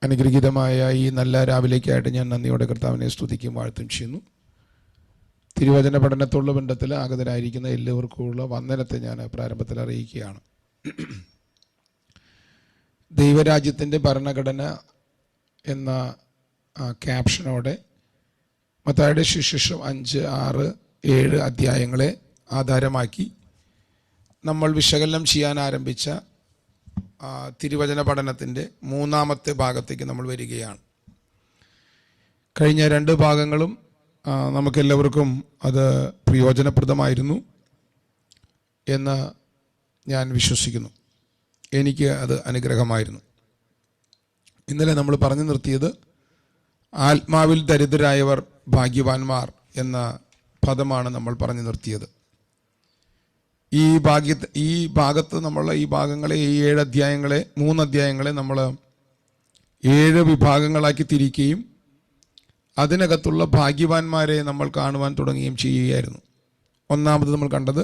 അനുഗ്രഹീതമായ ഈ നല്ല രാവിലേക്കായിട്ട് ഞാൻ നന്ദിയോടെ കർത്താവിനെ സ്തുതിക്കും വാഴ്ത്തും ചെയ്യുന്നു. തിരുവചന പഠനത്തോടുള്ള ബന്ധത്തിൽ ആഗതരായിരിക്കുന്ന എല്ലാവർക്കുമുള്ള വന്ദനത്തെ ഞാൻ പ്രാരംഭത്തിൽ അറിയിക്കുകയാണ്. ദൈവരാജ്യത്തിൻ്റെ ഭരണഘടന എന്ന ക്യാപ്ഷനോടെ മത്തായിയുടെ സുവിശേഷം 5, 6, 7 അധ്യായങ്ങളെ ആധാരമാക്കി നമ്മൾ വിശകലനം ചെയ്യാൻ ആരംഭിച്ച തിരുവചന പഠനത്തിൻ്റെ 3-ാമത്തെ ഭാഗത്തേക്ക് നമ്മൾ വരികയാണ്. കഴിഞ്ഞ 2 ഭാഗങ്ങളും നമുക്കെല്ലാവർക്കും അത് പ്രയോജനപ്രദമായിരുന്നു എന്ന് ഞാൻ വിശ്വസിക്കുന്നു. എനിക്ക് അത് അനുഗ്രഹമായിരുന്നു. ഇന്നലെ നമ്മൾ പറഞ്ഞു നിർത്തിയത് ആത്മാവിൽ ദരിദ്രരായവർ ഭാഗ്യവാന്മാർ എന്ന പദമാണ് നമ്മൾ പറഞ്ഞു നിർത്തിയത്. ഈ ഭാഗത്ത് നമ്മൾ ഈ ഭാഗങ്ങളെ ഈ 7 അധ്യായങ്ങളെ 3 അധ്യായങ്ങളെ നമ്മൾ 7 വിഭാഗങ്ങളാക്കി തിരിക്കുകയും അതിനകത്തുള്ള ഭാഗ്യവാന്മാരെ നമ്മൾ കാണുവാൻ തുടങ്ങുകയും ചെയ്യുകയായിരുന്നു. ഒന്നാമത് നമ്മൾ കണ്ടത്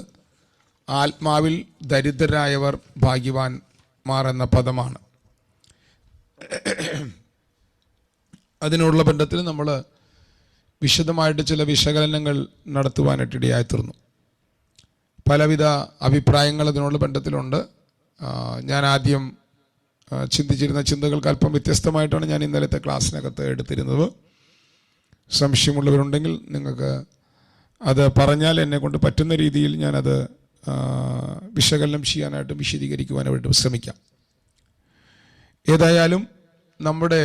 ആത്മാവിൽ ദരിദ്രരായവർ ഭാഗ്യവാന്മാർ എന്ന പദമാണ്. അതിനോടുള്ള ബന്ധത്തിൽ നമ്മൾ വിശദമായിട്ട് ചില വിശകലനങ്ങൾ നടത്തുവാനായിട്ട് ഇടയായിത്തീർന്നു. പലവിധ അഭിപ്രായങ്ങൾ അതിനുള്ള ബന്ധത്തിലുണ്ട്. ഞാൻ ആദ്യം ചിന്തിച്ചിരുന്ന ചിന്തകൾക്ക് അല്പം വ്യത്യസ്തമായിട്ടാണ് ഞാൻ ഇന്നലത്തെ ക്ലാസ്സിനകത്ത് എടുത്തിരുന്നത്. സംശയമുള്ളവരുണ്ടെങ്കിൽ നിങ്ങൾക്ക് അത് പറഞ്ഞാൽ എന്നെ കൊണ്ട് പറ്റുന്ന രീതിയിൽ ഞാനത് വിശകലനം ചെയ്യാനായിട്ടും വിശദീകരിക്കുവാനായിട്ടും ശ്രമിക്കാം. ഏതായാലും നമ്മുടെ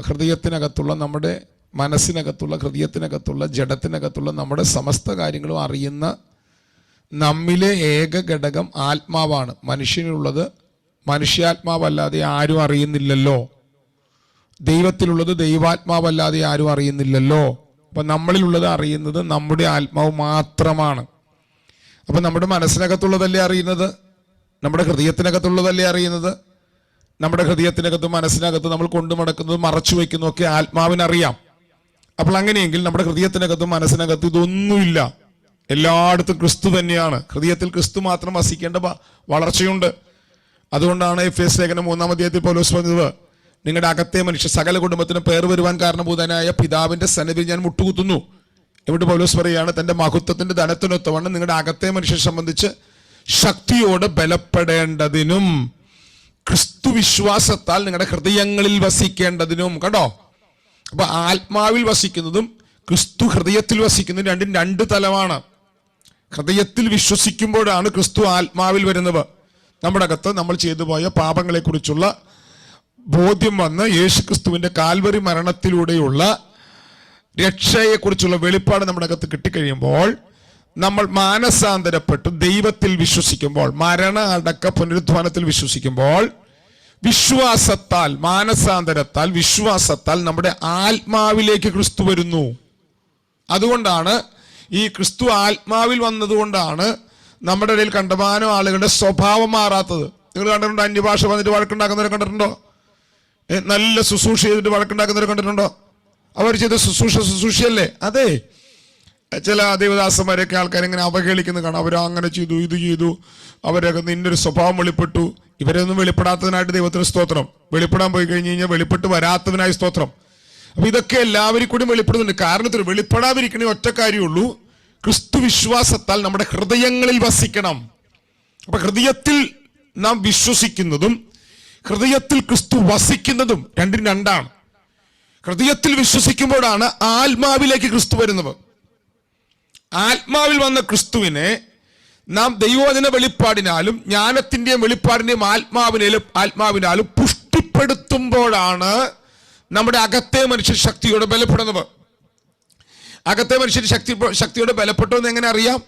ഹൃദയത്തിനകത്തുള്ള, നമ്മുടെ മനസ്സിനകത്തുള്ള, ഹൃദയത്തിനകത്തുള്ള, ജഡത്തിനകത്തുള്ള നമ്മുടെ സമസ്ത കാര്യങ്ങളും അറിയുന്ന നമ്മിലെ ഏക ഘടകം ആത്മാവാണ്. മനുഷ്യനുള്ളത് മനുഷ്യാത്മാവല്ലാതെ ആരും അറിയുന്നില്ലല്ലോ. ദൈവത്തിലുള്ളത് ദൈവാത്മാവല്ലാതെ ആരും അറിയുന്നില്ലല്ലോ. അപ്പം നമ്മളിലുള്ളത് അറിയുന്നത് നമ്മുടെ ആത്മാവ് മാത്രമാണ്. അപ്പം നമ്മുടെ മനസ്സിനകത്തുള്ളതല്ലേ അറിയുന്നത്, നമ്മുടെ ഹൃദയത്തിനകത്തുള്ളതല്ലേ അറിയുന്നത്. നമ്മുടെ ഹൃദയത്തിനകത്തും മനസ്സിനകത്തും നമ്മൾ കൊണ്ടു നടക്കുന്നതും മറച്ചു വയ്ക്കുന്നതും ഒക്കെ ആത്മാവിനറിയാം. അപ്പോൾ അങ്ങനെയെങ്കിൽ നമ്മുടെ ഹൃദയത്തിനകത്തും മനസ്സിനകത്തും ഇതൊന്നുമില്ല. എല്ലായിടത്തും ക്രിസ്തു തന്നെയാണ്. ഹൃദയത്തിൽ ക്രിസ്തു മാത്രം വസിക്കേണ്ട വളർച്ചയുണ്ട്. അതുകൊണ്ടാണ് എഫേസ്യ ലേഖനം 3-ാം അധ്യായത്തിൽ പൗലോസ് പറഞ്ഞത്, നിങ്ങളുടെ അകത്തെ മനുഷ്യ സകല കുടുംബത്തിന് പേർ വരുവാൻ കാരണഭൂതനായ പിതാവിന്റെ സന്നിധിയിൽ ഞാൻ മുട്ടുകുത്തുന്നു. ഇവിടെ പൗലോസ് പറയുകയാണ്, തന്റെ മഹത്വത്തിന്റെ ധനത്തിനൊത്തവണ്ണം നിങ്ങളുടെ അകത്തെ മനുഷ്യരെ സംബന്ധിച്ച് ശക്തിയോട് ബലപ്പെടേണ്ടതിനും ക്രിസ്തു വിശ്വാസത്താൽ നിങ്ങളുടെ ഹൃദയങ്ങളിൽ വസിക്കേണ്ടതിനും. കണ്ടോ, അപ്പൊ ആത്മാവിൽ വസിക്കുന്നതും ക്രിസ്തു ഹൃദയത്തിൽ വസിക്കുന്നതും രണ്ടും 2 തലമാണ്. ഹൃദയത്തിൽ വിശ്വസിക്കുമ്പോഴാണ് ക്രിസ്തു ആത്മാവിൽ വരുന്നത്. നമ്മുടെ അകത്ത് നമ്മൾ ചെയ്തു പോയ പാപങ്ങളെ കുറിച്ചുള്ള ബോധ്യം വന്ന് യേശുക്രിസ്തുവിന്റെ കാൽവരി മരണത്തിലൂടെയുള്ള രക്ഷയെക്കുറിച്ചുള്ള വെളിപ്പാട് നമ്മുടെ അകത്ത് കിട്ടിക്കഴിയുമ്പോൾ, നമ്മൾ മാനസാന്തരപ്പെട്ട് ദൈവത്തിൽ വിശ്വസിക്കുമ്പോൾ, മരണ അടക്ക പുനരുദ്ധാനത്തിൽ വിശ്വസിക്കുമ്പോൾ, വിശ്വാസത്താൽ, മാനസാന്തരത്താൽ, വിശ്വാസത്താൽ നമ്മുടെ ആത്മാവിലേക്ക് ക്രിസ്തു വരുന്നു. അതുകൊണ്ടാണ് ഈ ക്രിസ്തു ആത്മാവിൽ വന്നതുകൊണ്ടാണ് നമ്മുടെ ഇടയിൽ കണ്ടമാനം ആളുകളുടെ സ്വഭാവം മാറാത്തത്. നിങ്ങൾ കണ്ടിട്ടുണ്ടോ? അന്യഭാഷ വന്നിട്ട് വഴക്കുണ്ടാക്കുന്നവരെ കണ്ടിട്ടുണ്ടോ? നല്ല ശുശ്രൂഷ ചെയ്തിട്ട് വഴക്കുണ്ടാക്കുന്നവരെ കണ്ടിട്ടുണ്ടോ? അവർ ചെയ്ത ശുശ്രൂഷയല്ലേ? അതെ, ചില ദേവദാസന്മാരെയൊക്കെ ആൾക്കാരെങ്ങനെ അവഹേളിക്കുന്നത് കാണാം. അവരങ്ങനെ ചെയ്തു, ഇത് ചെയ്തു, അവരൊക്കെ നിന്നൊരു സ്വഭാവം വെളിപ്പെട്ടു. ഇവരൊന്നും വെളിപ്പെടാത്തതിനായിട്ട് ദൈവത്തിന് സ്തോത്രം. വെളിപ്പെടാൻ പോയി കഴിഞ്ഞ് കഴിഞ്ഞാൽ വെളിപ്പെട്ട് വരാത്തതിനായി സ്തോത്രം. അപ്പൊ ഇതൊക്കെ എല്ലാവരും കൂടി വെളിപ്പെടുന്നുണ്ട്. കാരണത്തിൽ വെളിപ്പെടാതിരിക്കണേ ഒറ്റ കാര്യമുള്ളൂ, ക്രിസ്തു വിശ്വാസത്താൽ നമ്മുടെ ഹൃദയങ്ങളിൽ വസിക്കണം. അപ്പൊ ഹൃദയത്തിൽ നാം വിശ്വസിക്കുന്നതും ഹൃദയത്തിൽ ക്രിസ്തു വസിക്കുന്നതും രണ്ടും 2ആണ്. ഹൃദയത്തിൽ വിശ്വസിക്കുമ്പോഴാണ് ആത്മാവിലേക്ക് ക്രിസ്തു വരുന്നത്. ആത്മാവിൽ വന്ന ക്രിസ്തുവിനെ നാം ദൈവവചന വെളിപ്പാടിനാലും ജ്ഞാനത്തിന്റെയും വെളിപ്പാടിന്റെയും ആത്മാവിനാലും പുഷ്ടിപ്പെടുത്തുമ്പോഴാണ് നമ്മുടെ അകത്തെ മനുഷ്യൻ ശക്തിയോടെ ബലപ്പെടുന്നത്. അകത്തെ മനുഷ്യൻ ശക്തിയോടെ ബലപ്പെട്ടു എന്ന് എങ്ങനെ അറിയാം?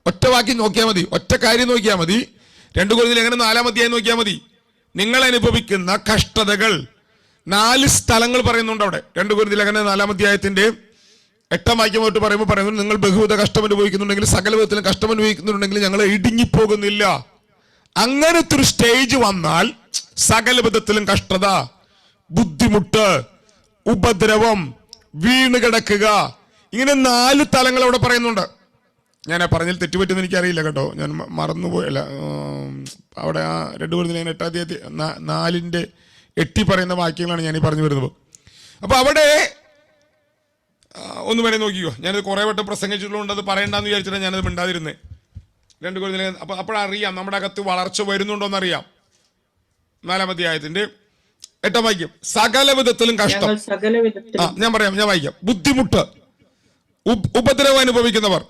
ഒറ്റ വാക്യം നോക്കിയാൽ മതി, ഒറ്റ കാര്യം നോക്കിയാൽ മതി. 2 കൊരിന്ത്യർ ലേഖനം 4-ാം അധ്യായം നോക്കിയാൽ മതി. നിങ്ങൾ അനുഭവിക്കുന്ന കഷ്ടതകൾ 4 സ്ഥലങ്ങൾ പറയുന്നുണ്ട് അവിടെ. 2 കൊരിന്ത്യർ ലേഖനം 4-ാം അധ്യായത്തിന്റെ 8-ാം വാക്യം തൊട്ട് പറയുന്നു, നിങ്ങൾ ബഹുവിധ കഷ്ടം അനുഭവിക്കുന്നുണ്ടെങ്കിൽ, സകല വിധത്തിലും കഷ്ടം അനുഭവിക്കുന്നുണ്ടെങ്കിൽ ഞങ്ങൾ ഇടുങ്ങിപ്പോകുന്നില്ല. അങ്ങനത്തെ ഒരു സ്റ്റേജ് വന്നാൽ സകല വിധത്തിലും കഷ്ടത, ബുദ്ധിമുട്ട്, ഉപദ്രവം, വീണ് കിടക്കുക, ഇങ്ങനെ 4 തലങ്ങൾ അവിടെ പറയുന്നുണ്ട്. ഞാൻ പറഞ്ഞതിൽ തെറ്റുപറ്റുമെന്ന് എനിക്കറിയില്ല കേട്ടോ, ഞാൻ മറന്നുപോയല്ല. അവിടെ ആ 2 കൊരിന്ത്യർ 8:4 പറയുന്ന വാക്യങ്ങളാണ് ഞാൻ ഈ പറഞ്ഞു വരുന്നത്. അപ്പോൾ അവിടെ ഒന്ന് വരെ നോക്കിയോ, ഞാനത് കുറേ വട്ടം പ്രസംഗിച്ചിട്ടുള്ളതുകൊണ്ട് അത് പറയണ്ടെന്ന് വിചാരിച്ചിട്ടാണ് ഞാനത് മിണ്ടാതിരുന്നത്. 2 കൊരിന്ത്യർ അപ്പോഴറിയാം നമ്മുടെ അകത്ത് വളർച്ച വരുന്നുണ്ടോന്നറിയാം. 4-ാം അധ്യായത്തിന്റെ 8-ാം വാക്യം, സകല വിധത്തിലും കഷ്ടം. ഞാൻ വായിക്കാം. ബുദ്ധിമുട്ട്, ഉപദ്രവം അനുഭവിക്കുന്നവർ,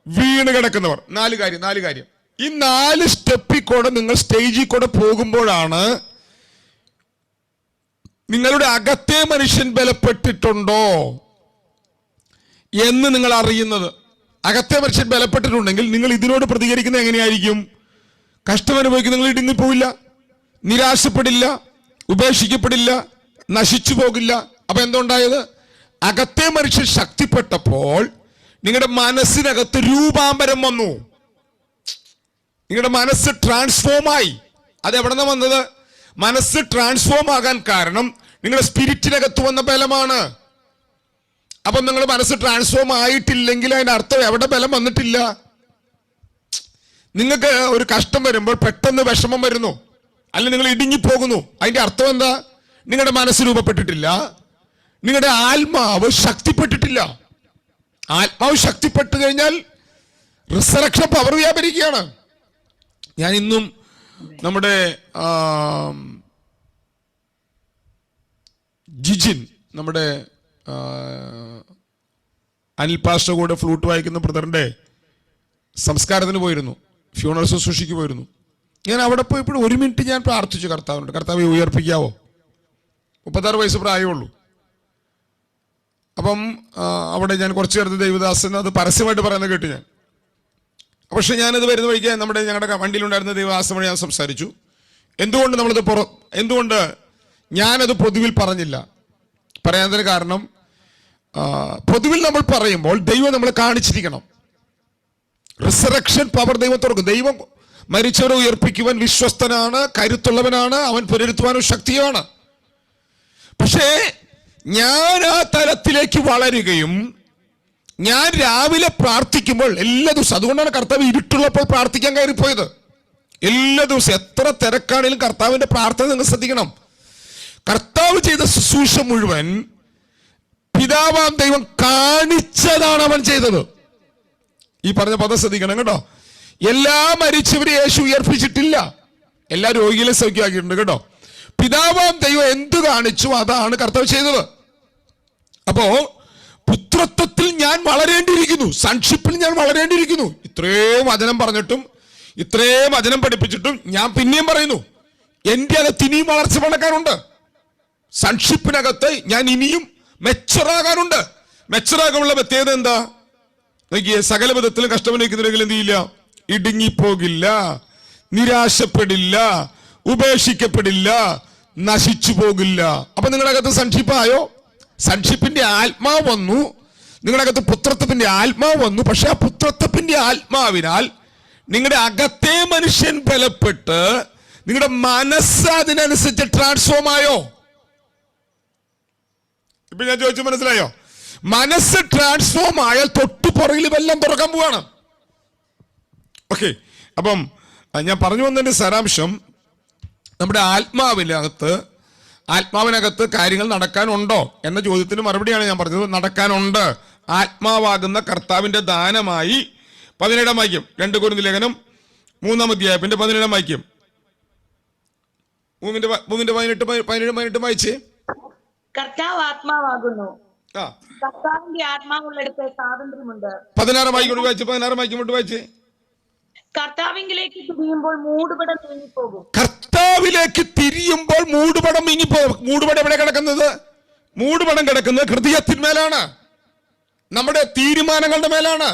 വീണ് കിടക്കുന്നവർ. 4 കാര്യം. ഈ 4 സ്റ്റെപ്പിൽ കൂടെ നിങ്ങൾ സ്റ്റേജിൽ കൂടെ പോകുമ്പോഴാണ് നിങ്ങളുടെ അകത്തെ മനുഷ്യൻ ബലപ്പെട്ടിട്ടുണ്ടോ എന്ന് നിങ്ങൾ അറിയുന്നത്. അകത്തെ മനുഷ്യൻ ബലപ്പെട്ടിട്ടുണ്ടെങ്കിൽ നിങ്ങൾ ഇതിനോട് പ്രതികരിക്കുന്നത് എങ്ങനെയായിരിക്കും? കഷ്ടം അനുഭവിക്കുന്ന നിങ്ങൾ ഇടുങ്ങിപ്പോവില്ല, നിരാശപ്പെടില്ല, ഉപേക്ഷിക്കപ്പെടില്ല, നശിച്ചു പോകില്ല. അപ്പൊ എന്തുണ്ടായത്? അകത്തെ മനുഷ്യൻ ശക്തിപ്പെട്ടപ്പോൾ നിങ്ങളുടെ മനസ്സിനകത്ത് രൂപാന്തരം വന്നു. നിങ്ങളുടെ മനസ്സ് ട്രാൻസ്ഫോം ആയി. അത് എവിടെ നിന്നാണ് വന്നത്? മനസ്സ് ട്രാൻസ്ഫോം ആകാൻ കാരണം നിങ്ങളുടെ സ്പിരിറ്റിനകത്ത് വന്ന ബലമാണ്. അപ്പൊ നിങ്ങളുടെ മനസ്സ് ട്രാൻസ്ഫോം ആയിട്ടില്ലെങ്കിൽ അതിന്റെ അർത്ഥം എവിടെ ബലം വന്നിട്ടില്ല. നിങ്ങൾക്ക് ഒരു കഷ്ടം വരുമ്പോൾ പെട്ടെന്ന് വിഷമം വരുന്നു, അല്ലെങ്കിൽ നിങ്ങൾ ഇടുങ്ങിപ്പോകുന്നു. അതിന്റെ അർത്ഥം എന്താ? നിങ്ങളുടെ മനസ്സ് രൂപപ്പെട്ടിട്ടില്ല, നിങ്ങളുടെ ആത്മാവ് ശക്തിപ്പെട്ടിട്ടില്ല. ആത്മാവ് ശക്തിപ്പെട്ടു കഴിഞ്ഞാൽ റിസറക്ഷൻ പവർ വ്യാപരിക്കുകയാണ്. ഞാൻ ഇന്നും നമ്മുടെ ജിജിൻ, നമ്മുടെ അനിൽ പാസ്റ്റർ കൂടെ ഫ്ലൂട്ട് വായിക്കുന്ന ബ്രദറിന്റെ സംസ്കാരത്തിന് പോയിരുന്നു, ഫ്യൂണറൽ ശുശ്രൂഷയ്ക്ക് പോയിരുന്നു. ഞാൻ അവിടെ പോയപ്പോൾ 1 മിനിറ്റ് ഞാൻ പ്രാർത്ഥിച്ചു കർത്താവിനോട്, കർത്താവെ ഉയർപ്പിക്കാവോ. 36 വയസ്സ് പ്രായമുള്ളൂ. അപ്പം അവിടെ ഞാൻ കുറച്ച് നേരത്തെ ദൈവദാസൻ അത് പരസ്യമായിട്ട് പറയുന്നത് കേട്ടു ഞാൻ. പക്ഷെ ഞാനത് വരുന്ന വഴിക്ക് ഞങ്ങളുടെ വണ്ടിയിലുണ്ടായിരുന്ന ദൈവദാസൻ വഴി ഞാൻ സംസാരിച്ചു. എന്തുകൊണ്ട് ഞാനത് പൊതുവിൽ പറഞ്ഞില്ല? പറയാനതിന് കാരണം, പൊതുവിൽ നമ്മൾ പറയുമ്പോൾ ദൈവം നമ്മളെ കാണിച്ചിരിക്കണം. റിസറക്ഷൻ പവർ ദൈവം തുറക്കും. ദൈവം മരിച്ചവരെ ഉയർപ്പിക്കുവാൻ വിശ്വസ്തനാണ്, കരുത്തുള്ളവനാണ്, അവൻ പുനരുത്തുവാനും ശക്തിയാണ്. പക്ഷേ ഞാൻ ആ തലത്തിലേക്ക് വളരുകയും ഞാൻ രാവിലെ പ്രാർത്ഥിക്കുമ്പോൾ എല്ലാ ദിവസവും, അതുകൊണ്ടാണ് കർത്താവ് ഇരുട്ടുള്ളപ്പോൾ പ്രാർത്ഥിക്കാൻ കയറിപ്പോയത്. എല്ലാ ദിവസവും എത്ര തിരക്കാണെങ്കിലും കർത്താവിന്റെ പ്രാർത്ഥന നിങ്ങൾ ശ്രദ്ധിക്കണം. കർത്താവ് ചെയ്ത ശുശ്രൂഷ മുഴുവൻ പിതാവാം ദൈവം കാണിച്ചതാണ് അവൻ ചെയ്തത്. ഈ പറഞ്ഞ പദം ശ്രദ്ധിക്കണം കേട്ടോ. എല്ലാ മരിച്ചവരെ യേശു ഉയർപ്പിച്ചിട്ടില്ല, എല്ലാ രോഗികളെ സൗഖ്യമാക്കിയിട്ടുണ്ട് കേട്ടോ. പിതാവാം ദൈവം എന്തു കാണിച്ചു അതാണ് കർത്താവ് ചെയ്തത്. അപ്പോ പുത്രത്വത്തിൽ ഞാൻ വളരേണ്ടിയിരിക്കുന്നു, സൺഷിപ്പിൽ ഞാൻ വളരേണ്ടിയിരിക്കുന്നു. ഇത്രയും വചനം പറഞ്ഞിട്ടും ഇത്രയും വചനം പഠിപ്പിച്ചിട്ടും ഞാൻ പിന്നെയും പറയുന്നു, എന്റെ അകത്ത് ഇനിയും വളർച്ച പണക്കാനുണ്ട്. സൺഷിപ്പിനകത്ത് ഞാൻ ഇനിയും മെച്ചറാകാനുണ്ട്. മെച്ചറാകാനുള്ള പ്രത്യേകത എന്താ നോക്കിയേ? സകല വിധത്തിലും കഷ്ടമനുഭവിക്കുന്നുണ്ടെങ്കിൽ എന്ത് ചെയ്യില്ല? ഇടുങ്ങിപ്പോകില്ല, നിരാശപ്പെടില്ല, ഉപേക്ഷിക്കപ്പെടില്ല, നശിച്ചു പോകില്ല. അപ്പൊ നിങ്ങളുടെ അകത്ത് സൺഷിപ്പായോ? സൺഷിപ്പിന്റെ ആത്മാവ് വന്നു, നിങ്ങളുടെ അകത്ത് പുത്രത്വത്തിന്റെ ആത്മാവ് വന്നു. പക്ഷെ ആ പുത്രത്വത്തിന്റെ ആത്മാവിനാൽ നിങ്ങളുടെ അകത്തെ മനുഷ്യൻ ബലപ്പെട്ട് നിങ്ങളുടെ മനസ്സ് അതിനനുസരിച്ച് ട്രാൻസ്ഫോം ആയോ? ഇപ്പൊ ഞാൻ ചോദിച്ചു, മനസ്സിലായോ? മനസ്സ് ട്രാൻസ്ഫോം ആയാൽ തൊട്ടുപുറകിൽ വെല്ലം തുറക്കാൻ പോവാണ്. ഓക്കെ, അപ്പം ഞാൻ പറഞ്ഞു വന്നതിന്റെ സാരാംശം, നമ്മുടെ ആത്മാവിനകത്ത് കാര്യങ്ങൾ നടക്കാനുണ്ടോ എന്ന ചോദ്യത്തിന് മറുപടിയാണ് ഞാൻ പറഞ്ഞത്. നടക്കാനുണ്ട്. ആത്മാവാകുന്ന കർത്താവിന്റെ ദാനമായി 17-ാം വാക്യം, 2 കൊരിന്ത്യർ ലേഖനം 3-ാം അധ്യായത്തിന്റെ 17-ാം വാക്യം, 3:18 വായിച്ചേ. കർത്താവ് ആത്മാവാകുന്നു, കർത്താവിന്റെ ആത്മാവുള്ളിടത്ത് സ്വാതന്ത്ര്യമുണ്ട്. 16 വായിക്കും വായിച്ചേ. കർത്താവിലേക്ക് തിരിയുമ്പോൾ മൂടുപടം നീങ്ങിപ്പോകും. കർത്താവിലേക്ക് തിരിയുമ്പോൾ മൂടുപടം നീങ്ങിപ്പോകും. മൂടുപടം എവിടെ കിടക്കുന്നത്? മൂടുപടം കിടക്കുന്നത് ഹൃദയത്തിന്മേലാണ്, നമ്മുടെ തീരുമാനങ്ങളുടെ മേലാണ്,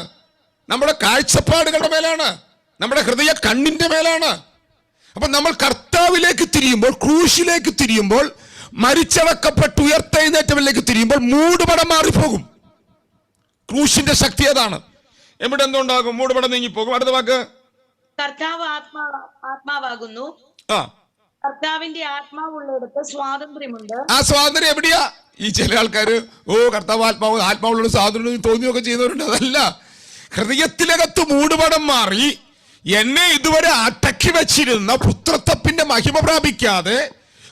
നമ്മുടെ കാഴ്ചപ്പാടുകളുടെ മേലാണ്, നമ്മുടെ ഹൃദയ കണ്ണിന്റെ മേലാണ്. അപ്പൊ നമ്മൾ കർത്താവിലേക്ക് തിരിയുമ്പോൾ, ക്രൂശിലേക്ക് തിരിയുമ്പോൾ, മരിച്ചടക്കപ്പെട്ട് ഉയർത്തെഴുന്നേറ്റവരിലേക്ക് തിരിയുമ്പോൾ മൂടുപടം മാറിപ്പോകും. ക്രൂശിന്റെ ശക്തി അതാണ്. എവിടെ എന്തുണ്ടാകും? മൂടുപടം നീങ്ങിപ്പോകും. അടുത്ത വാക്ക്, കർത്താവ് ആത്മാവാകുന്നു, കർത്താവിന്റെ ആത്മാവുള്ളിടത്ത് സ്വാതന്ത്ര്യമുണ്ട്. ആ സ്വാതന്ത്ര്യം എവിടെയാ? ഈ ചില ആൾക്കാര് കർത്താവ് ആത്മാവുള്ള സ്വാതന്ത്ര്യം തോന്നിയൊക്കെ ചെയ്യുന്നവരുണ്ട്. അതല്ല, ഹൃദയത്തിനകത്ത് മൂടുപടം മാറി എന്നെ ഇതുവരെ അടക്കി വെച്ചിരുന്ന പുത്രത്വത്തിന്റെ മഹിമ പ്രാപിക്കാതെ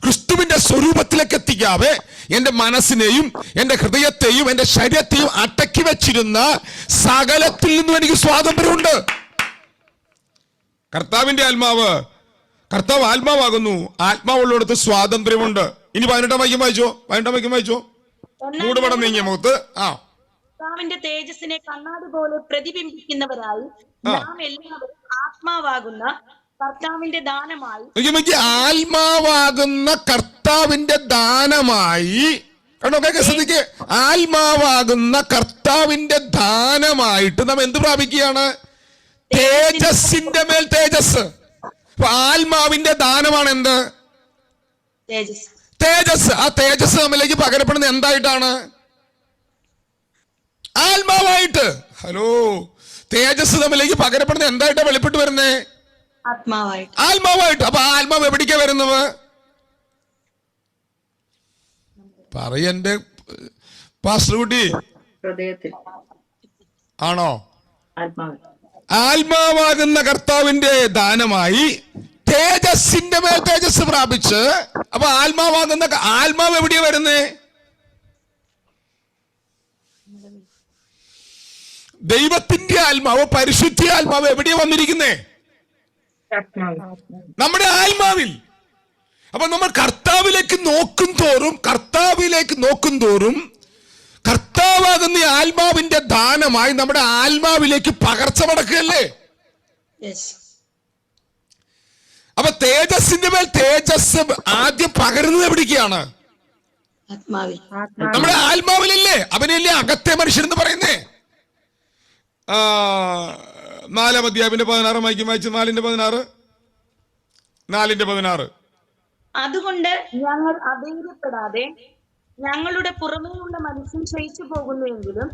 ക്രിസ്തുവിന്റെ സ്വരൂപത്തിലേക്ക് എത്തിക്കാതെ എന്റെ മനസ്സിനെയും എന്റെ ഹൃദയത്തെയും എന്റെ ശരീരത്തെയും അടക്കി വെച്ചിരുന്ന സകലത്തിൽ നിന്നും എനിക്ക് സ്വാതന്ത്ര്യമുണ്ട്. കർത്താവിന്റെ ആത്മാവ്, കർത്താവ് ആത്മാവാകുന്നു, ആത്മാവുള്ളിടത്ത് സ്വാതന്ത്ര്യമുണ്ട്. ഇനി 18 വാക്യം വായിച്ചോ. മൂടുപടം നീങ്ങിയ മുഖത്ത് കർത്താവിന്റെ തേജസ്സിനെ കണ്ണാടി പോലെ പ്രതിബിംബിക്കുന്നവരായി നാം എല്ലാവരും ആത്മാവാകുന്ന കർത്താവിന്റെ ദാനമായി, ആത്മാവാകുന്ന കർത്താവിന്റെ ദാനമായി, ശ്രദ്ധിക്ക്, ആത്മാവാകുന്ന കർത്താവിന്റെ ദാനമായിട്ട് നാം എന്ത് പ്രാപിക്കുകയാണ്? തേജസ്സിന്റെ മേൽ തേജസ്. അപ്പൊ ആത്മാവിന്റെ ദാനമാണ് എന്ത്? തേജസ്. ആ തേജസ് നമ്മിലേക്ക് പകരപ്പെടുന്നത് എന്തായിട്ടാണ്? ആത്മാവായിട്ട്. ഹലോ, തേജസ് നമ്മിലേക്ക് പകരപ്പെടുന്നത് എന്തായിട്ടാ വെളിപ്പെട്ട് വരുന്നേ? ആത്മാവായിട്ട്. അപ്പൊ ആത്മാവ് എവിടേക്കാ വരുന്നത്? പറയന്റെ പാസ്റ്റർ കുട്ടി, ആണോ? ആത്മാവാകുന്ന കർത്താവിന്റെ ദാനമായി തേജസ്സിന്റെ മേൽ തേജസ് പ്രാപിച്ച്. അപ്പൊ ആത്മാവ് എവിടെയാ വരുന്നേ? ദൈവത്തിന്റെ ആത്മാവ്, പരിശുദ്ധ ആത്മാവ് എവിടെയാ വന്നിരിക്കുന്നേ? നമ്മുടെ ആത്മാവിൽ. അപ്പൊ നമ്മൾ കർത്താവിലേക്ക് നോക്കും തോറും കർത്താവാകുന്ന ആത്മാവിന്റെ ദാനമായി നമ്മുടെ ആത്മാവിലേക്ക് പകർച്ച നടക്കുകയല്ലേ? അപ്പൊ തേജസ്സിന്റെ മേൽ തേജസ് ആദ്യം പകരുന്നത് എവിടേക്കാണ്? നമ്മുടെ ആത്മാവിലല്ലേ? അവനല്ലേ അകത്തെ മനുഷ്യൻ എന്ന് പറയുന്നേ. 4-ാം അധ്യായത്തിന്റെ 16 വായിച്ചു. 4:16. അതുകൊണ്ട് ഞങ്ങൾ അധൈര്യപ്പെടാതെ ഞങ്ങളുടെ പുറമേയുള്ള മനുഷ്യൻ ക്ഷയിച്ചു പോകുന്നുവെങ്കിലും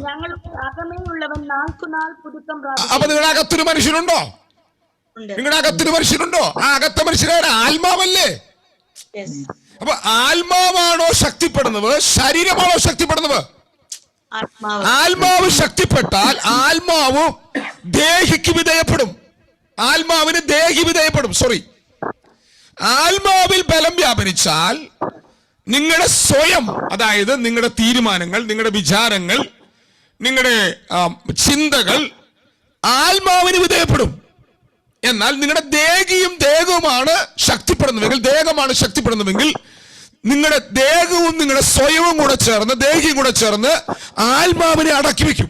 ഞങ്ങളുടെ അകമേയുള്ളവൻ നാൾക്കുനാൾ പുതുക്കം പ്രാപിക്കും. അപ്പൊ നിങ്ങളുടെ അകത്തൊരു മനുഷ്യനുണ്ടോ? നിങ്ങളുടെ അകത്തൊരു മനുഷ്യനുണ്ടോ? ആ അകത്തെ മനുഷ്യനാണ് ആത്മാവല്ലേ? അപ്പൊ ആത്മാവാണോ ശക്തിപ്പെടുന്നത്? ശരീരമാണോ ശക്തിപ്പെടുന്നത്? ആത്മാവ് ശക്തിപ്പെട്ടാൽ ആത്മാവ് ദേഹിക്ക് വിധേയപ്പെടും. ആത്മാവിന് ദേഹി വിധേയപ്പെടും. ആത്മാവിൽ ബലം വ്യാപരിച്ചാൽ നിങ്ങളുടെ സ്വയം, അതായത് നിങ്ങളുടെ തീരുമാനങ്ങൾ, നിങ്ങളുടെ വിചാരങ്ങൾ, നിങ്ങളുടെ ചിന്തകൾ ആത്മാവിന് വിധേയപ്പെടും. എന്നാൽ നിങ്ങളുടെ ദേഹവുമാണ് ശക്തിപ്പെടുന്നുവെങ്കിൽ നിങ്ങളുടെ ദേഹവും നിങ്ങളുടെ സ്വയവും കൂടെ ചേർന്ന്, ദേഹിയും കൂടെ ചേർന്ന് ആത്മാവിനെ അടക്കി വെക്കും.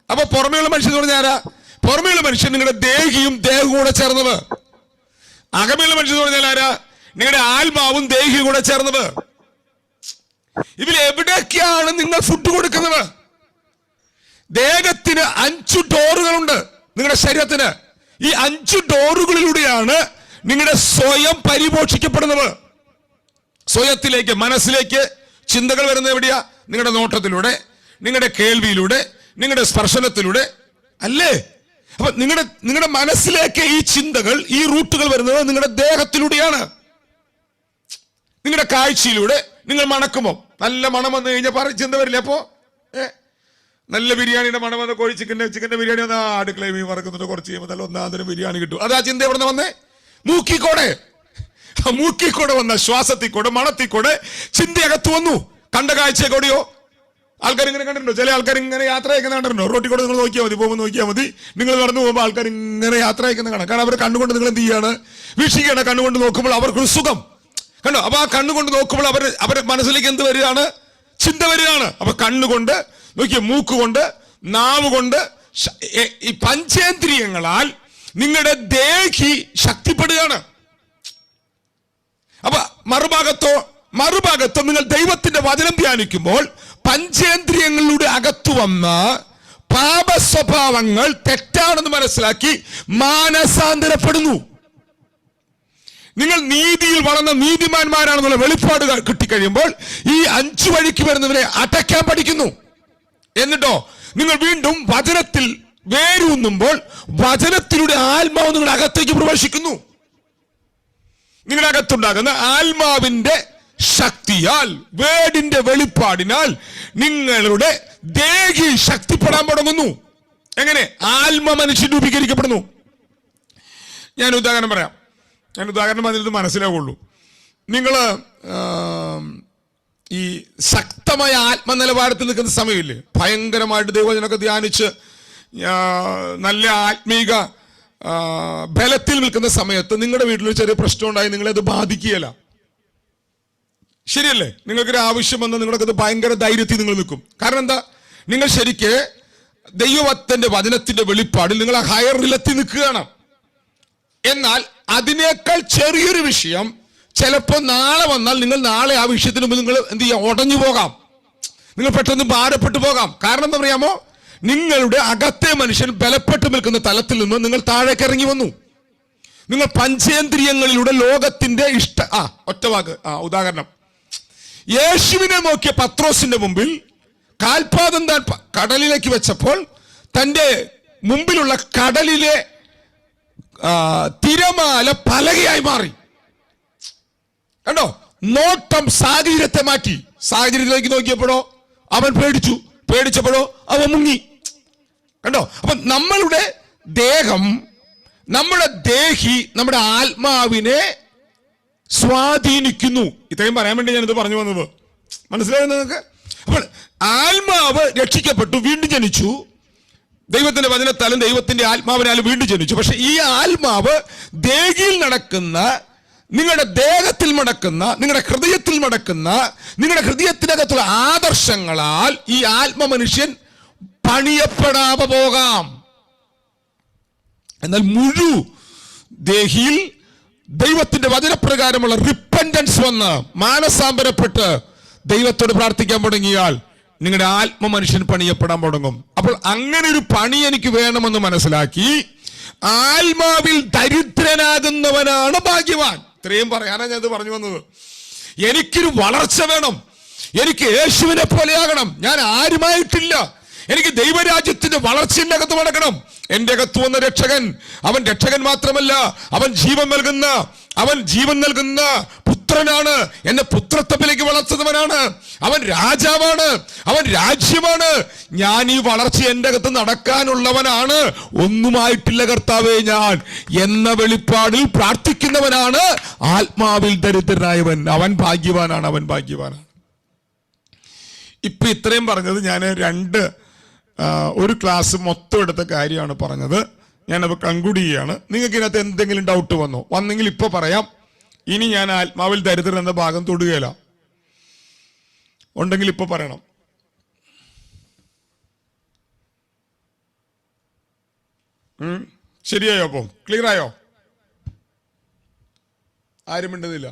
അപ്പൊ പുറമേയുള്ള മനുഷ്യൻ എന്ന് പറഞ്ഞാൽ ആരാ? പുറമേയുള്ള മനുഷ്യൻ നിങ്ങളുടെ ദേഹിയും ദേഹവും കൂടെ ചേർന്നത്. അകമേയുള്ള മനുഷ്യൻ എന്ന് പറഞ്ഞാൽ ആരാ? നിങ്ങളുടെ ആത്മാവും ദേഹിയും കൂടെ ചേർന്നത്. ഇതിൽ എവിടേക്കാണ് നിങ്ങൾ ഫുഡ് കൊടുക്കുന്നത്? ദേഹത്തിന് 5 ഡോറുകളുണ്ട്. നിങ്ങളുടെ ശരീരത്തിന് ഈ 5 ഡോറുകളിലൂടെയാണ് നിങ്ങളുടെ സ്വയം പരിപോഷിക്കപ്പെടുന്നത്. സ്വയത്തിലേക്ക്, മനസ്സിലേക്ക് ചിന്തകൾ വരുന്നത് എവിടെയാ? നിങ്ങളുടെ നോട്ടത്തിലൂടെ, നിങ്ങളുടെ കേൾവിയിലൂടെ, നിങ്ങളുടെ സ്പർശനത്തിലൂടെ അല്ലേ? അപ്പൊ നിങ്ങളുടെ മനസ്സിലേക്ക് ഈ ചിന്തകൾ, ഈ റൂട്ടുകൾ വരുന്നത് നിങ്ങളുടെ ദേഹത്തിലൂടെയാണ്. നിങ്ങളുടെ കാഴ്ചയിലൂടെ നിങ്ങൾ മണക്കുമോ? നല്ല മണം വന്നു കഴിഞ്ഞാൽ ചിന്ത വരില്ല. അപ്പോ നല്ല ബിരിയാണിയുടെ മണം വന്ന്, കോഴി ചിക്കന്റെ ബിരിയാണി വന്ന് അടുക്കളയിൽ മീൻ വറക്കുന്നുണ്ട്, കുറച്ച് കഴിയുമ്പോൾ നല്ല ഒന്നാന്തരം ബിരിയാണി കിട്ടും. അത് ആ ചിന്ത എവിടെ നിന്ന് വന്നേ? മൂക്കിക്കൂടെ വന്ന ശ്വാസത്തിക്കൂടെ, മണത്തിക്കൂടെ ചിന്തയകത്ത് വന്നു. കണ്ട കാഴ്ചയോടെയോ? ആൾക്കാർ ഇങ്ങനെ കണ്ടിട്ടുണ്ടോ? ചില ആൾക്കാർ ഇങ്ങനെ യാത്ര അയക്കുന്ന കണ്ടിട്ടുണ്ടോ? റോട്ടിൽ കൂടെ നിങ്ങൾ നോക്കിയാൽ മതി, പോകുമ്പോൾ നോക്കിയാൽ മതി. നിങ്ങൾ നടന്നു പോകുമ്പോൾ ആൾക്കാർ ഇങ്ങനെ യാത്ര അയക്കുന്ന കാണാം. കാരണം അവർ കണ്ണുകൊണ്ട് നിങ്ങൾ എന്ത് ചെയ്യാണ്? വീക്ഷിക്കുകയാണ്. കണ്ണുകൊണ്ട് നോക്കുമ്പോൾ അവർക്കൊരു സുഖം കണ്ടോ? അപ്പൊ ആ കണ്ണുകൊണ്ട് നോക്കുമ്പോൾ അവരുടെ മനസ്സിലേക്ക് എന്ത് വരികയാണ്? ചിന്ത വരികയാണ്. അപ്പൊ കണ്ണുകൊണ്ട് നോക്കിയ, മൂക്കുകൊണ്ട്, നാവ് കൊണ്ട്, ഈ പഞ്ചേന്ദ്രിയങ്ങളാൽ നിങ്ങളുടെ ദേഹി ശക്തിപ്പെടുകയാണ്. അപ്പൊ മറുഭാഗത്തോ നിങ്ങൾ ദൈവത്തിന്റെ വചനം ധ്യാനിക്കുമ്പോൾ പഞ്ചേന്ദ്രിയങ്ങളിലൂടെ അകത്തു വന്ന പാപ സ്വഭാവങ്ങൾ തെറ്റാണെന്ന് മനസ്സിലാക്കി മാനസാന്തരപ്പെടുന്നു. നിങ്ങൾ നീതിയിൽ വളർന്ന നീതിമാന്മാരാണെന്നുള്ള വെളിപ്പാട് കിട്ടിക്കഴിയുമ്പോൾ ഈ 5 വഴിക്ക് വരുന്നവരെ അടയ്ക്കാൻ പഠിക്കുന്നു. എന്നിട്ടോ നിങ്ങൾ വീണ്ടും വചനത്തിൽ വേരൂന്നുമ്പോൾ വചനത്തിലൂടെ ആത്മാവ് നിങ്ങളുടെ അകത്തേക്ക് പ്രവേശിക്കുന്നു. നിങ്ങളുടെ അകത്തുണ്ടാകുന്ന ആത്മാവിന്റെ ശക്തിയാൽ, വേടിന്റെ വെളിപ്പാടിനാൽ നിങ്ങളുടെ ദേഹി ശക്തിപ്പെടാൻ തുടങ്ങുന്നു. എങ്ങനെ? ആത്മ മനുഷ്യൻ രൂപീകരിക്കപ്പെടുന്നു. ഞാൻ ഉദാഹരണം പറയാം. ഞാൻ ഉദാഹരണം പറഞ്ഞത് മനസ്സിലാവുള്ളൂ. നിങ്ങൾ ഈ ശക്തമായ ആത്മനിലവാരത്തിൽ നിൽക്കുന്ന സമയമില്ലേ, ഭയങ്കരമായിട്ട് ദൈവവചനമൊക്കെ ധ്യാനിച്ച് നല്ല ആത്മീക ബലത്തിൽ നിൽക്കുന്ന സമയത്ത് നിങ്ങളുടെ വീട്ടിലൊരു ചെറിയ പ്രശ്നം ഉണ്ടായി നിങ്ങളത് ബാധിക്കുകയല്ല. ശരിയല്ലേ? നിങ്ങൾക്കൊരു ആവശ്യം വന്നാൽ നിങ്ങളൊക്കെ ഭയങ്കര ധൈര്യത്തിൽ നിങ്ങൾ നിൽക്കും. കാരണം എന്താ? നിങ്ങൾ ശരിക്ക് ദൈവത്തിന്റെ വചനത്തിന്റെ വെളിപ്പാടിൽ നിങ്ങൾ ആ ഹയർ നിലത്തിൽ നിൽക്കുകയാണ്. എന്നാൽ അതിനേക്കാൾ ചെറിയൊരു വിഷയം ചിലപ്പോൾ നാളെ വന്നാൽ നിങ്ങൾ നാളെ ആ വിഷയത്തിന് മുമ്പ് നിങ്ങൾ എന്ത് ചെയ്യാം? ഉടഞ്ഞു പോകാം, നിങ്ങൾ പെട്ടെന്ന് ഭാരപ്പെട്ടു പോകാം. കാരണം എന്താ പറയാമോ? നിങ്ങളുടെ അകത്തെ മനുഷ്യൻ ബലപ്പെട്ടു നിൽക്കുന്ന തലത്തിൽ നിന്ന് നിങ്ങൾ താഴേക്ക് ഇറങ്ങി വന്നു. നിങ്ങൾ പഞ്ചേന്ദ്രിയങ്ങളിലൂടെ ലോകത്തിന്റെ ഒറ്റവാക്ക് ഉദാഹരണം, യേശുവിനെ നോക്കിയ പത്രോസിന്റെ മുമ്പിൽ കാൽപാദം താൻ കടലിലേക്ക് വെച്ചപ്പോൾ തന്റെ മുമ്പിലുള്ള കടലിലെ തിരമാല പലകയായി മാറി. കണ്ടോ? നോട്ടം സാഹചര്യത്തെ മാറ്റി. സാഹചര്യത്തിലേക്ക് നോക്കിയപ്പോഴോ അവൻ പേടിച്ചപ്പോഴോ അവൻ മുങ്ങി. കണ്ടോ? അപ്പൊ നമ്മളുടെ ദേഹം, നമ്മുടെ ദേഹി നമ്മുടെ ആത്മാവിനെ സ്വാധീനിക്കുന്നു. ഇത്രയും പറയാൻ വേണ്ടി ഞാനിത് പറഞ്ഞു വന്നത്. മനസ്സിലായോ നിങ്ങൾക്ക്? അപ്പോൾ ആത്മാവ് രക്ഷിക്കപ്പെട്ടു, വീണ്ടും ജനിച്ചു. ദൈവത്തിന്റെ വചനത്താലും ദൈവത്തിന്റെ ആത്മാവിനാലും വീണ്ടും ജനിച്ചു. പക്ഷെ ഈ ആത്മാവ് ദേഹിയിൽ നടക്കുന്ന, നിങ്ങളുടെ ദേഹത്തിൽ നടക്കുന്ന, നിങ്ങളുടെ ഹൃദയത്തിൽ നടക്കുന്ന, നിങ്ങളുടെ ഹൃദയത്തിനകത്തുള്ള ആദർശങ്ങളാൽ ഈ ആത്മ മനുഷ്യൻ പണിയപ്പെടാതെ പോകാം. എന്നാൽ മുഴു ദേഹിയിൽ ദൈവത്തിന്റെ വചനപ്രകാരമുള്ള റിപ്പന്റൻസ് വന്ന് മാനസാന്തരപ്പെട്ട് ദൈവത്തോട് പ്രാർത്ഥിക്കാൻ തുടങ്ങിയാൽ നിങ്ങളുടെ ആത്മ മനുഷ്യൻ പണിയപ്പെടാൻ തുടങ്ങും. അപ്പോൾ അങ്ങനെ ഒരു പണി എനിക്ക് വേണമെന്ന് മനസ്സിലാക്കി ആത്മാവിൽ ദരിദ്രനാകുന്നവനാണ് ഭാഗ്യവാൻ. ഇത്രയും പറയാനാണ് ഞാൻ ഇത് പറഞ്ഞു വന്നത്. എനിക്കൊരു വളർച്ച വേണം, എനിക്ക് യേശുവിനെ പോലെയാകണം. ഞാൻ ആരുമായിട്ടില്ല, എനിക്ക് ദൈവരാജ്യത്തിന്റെ വളർച്ചയുടെ അകത്ത് നടക്കണം. എന്റെ അകത്ത് വന്ന രക്ഷകൻ, അവൻ രക്ഷകൻ മാത്രമല്ല, അവൻ ജീവൻ നൽകുന്ന പുത്രനാണ്. എന്നെ പുത്രത്വത്തിലേക്ക് വളർത്തുന്നവനാണ്. അവൻ രാജാവാണ്, അവൻ രാജ്യമാണ്. ഞാൻ ഈ വളർച്ച എന്റെ അകത്ത് നടക്കാനുള്ളവനാണ്. ഒന്നുമായിട്ടില്ല കർത്താവേ ഞാൻ എന്ന വെളിപ്പാടിൽ പ്രാർത്ഥിക്കുന്നവനാണ് ആത്മാവിൽ ദരിദ്രനായവൻ. അവൻ ഭാഗ്യവാനാണ്. ഇപ്പൊ ഇത്രയും പറഞ്ഞത് ഞാൻ ഒരു ക്ലാസ് മൊത്തം എടുത്ത കാര്യമാണ് പറഞ്ഞത്. ഞാനത് കൺക്ലൂഡ് ചെയ്യുകയാണ്. നിങ്ങൾക്ക് ഇതിനകത്ത് എന്തെങ്കിലും ഡൗട്ട് വന്നെങ്കിൽ ഇപ്പൊ പറയാം. ഇനി ഞാൻ ആത്മാവിൽ ദരിദ്രൻ എന്ന ഭാഗം തൊടുകയില്ല. ഉണ്ടെങ്കിൽ ഇപ്പൊ പറയണം. ശരിയായോ? അപ്പൊ ക്ലിയർ ആയോ? ആരും മിണ്ടുന്നില്ല.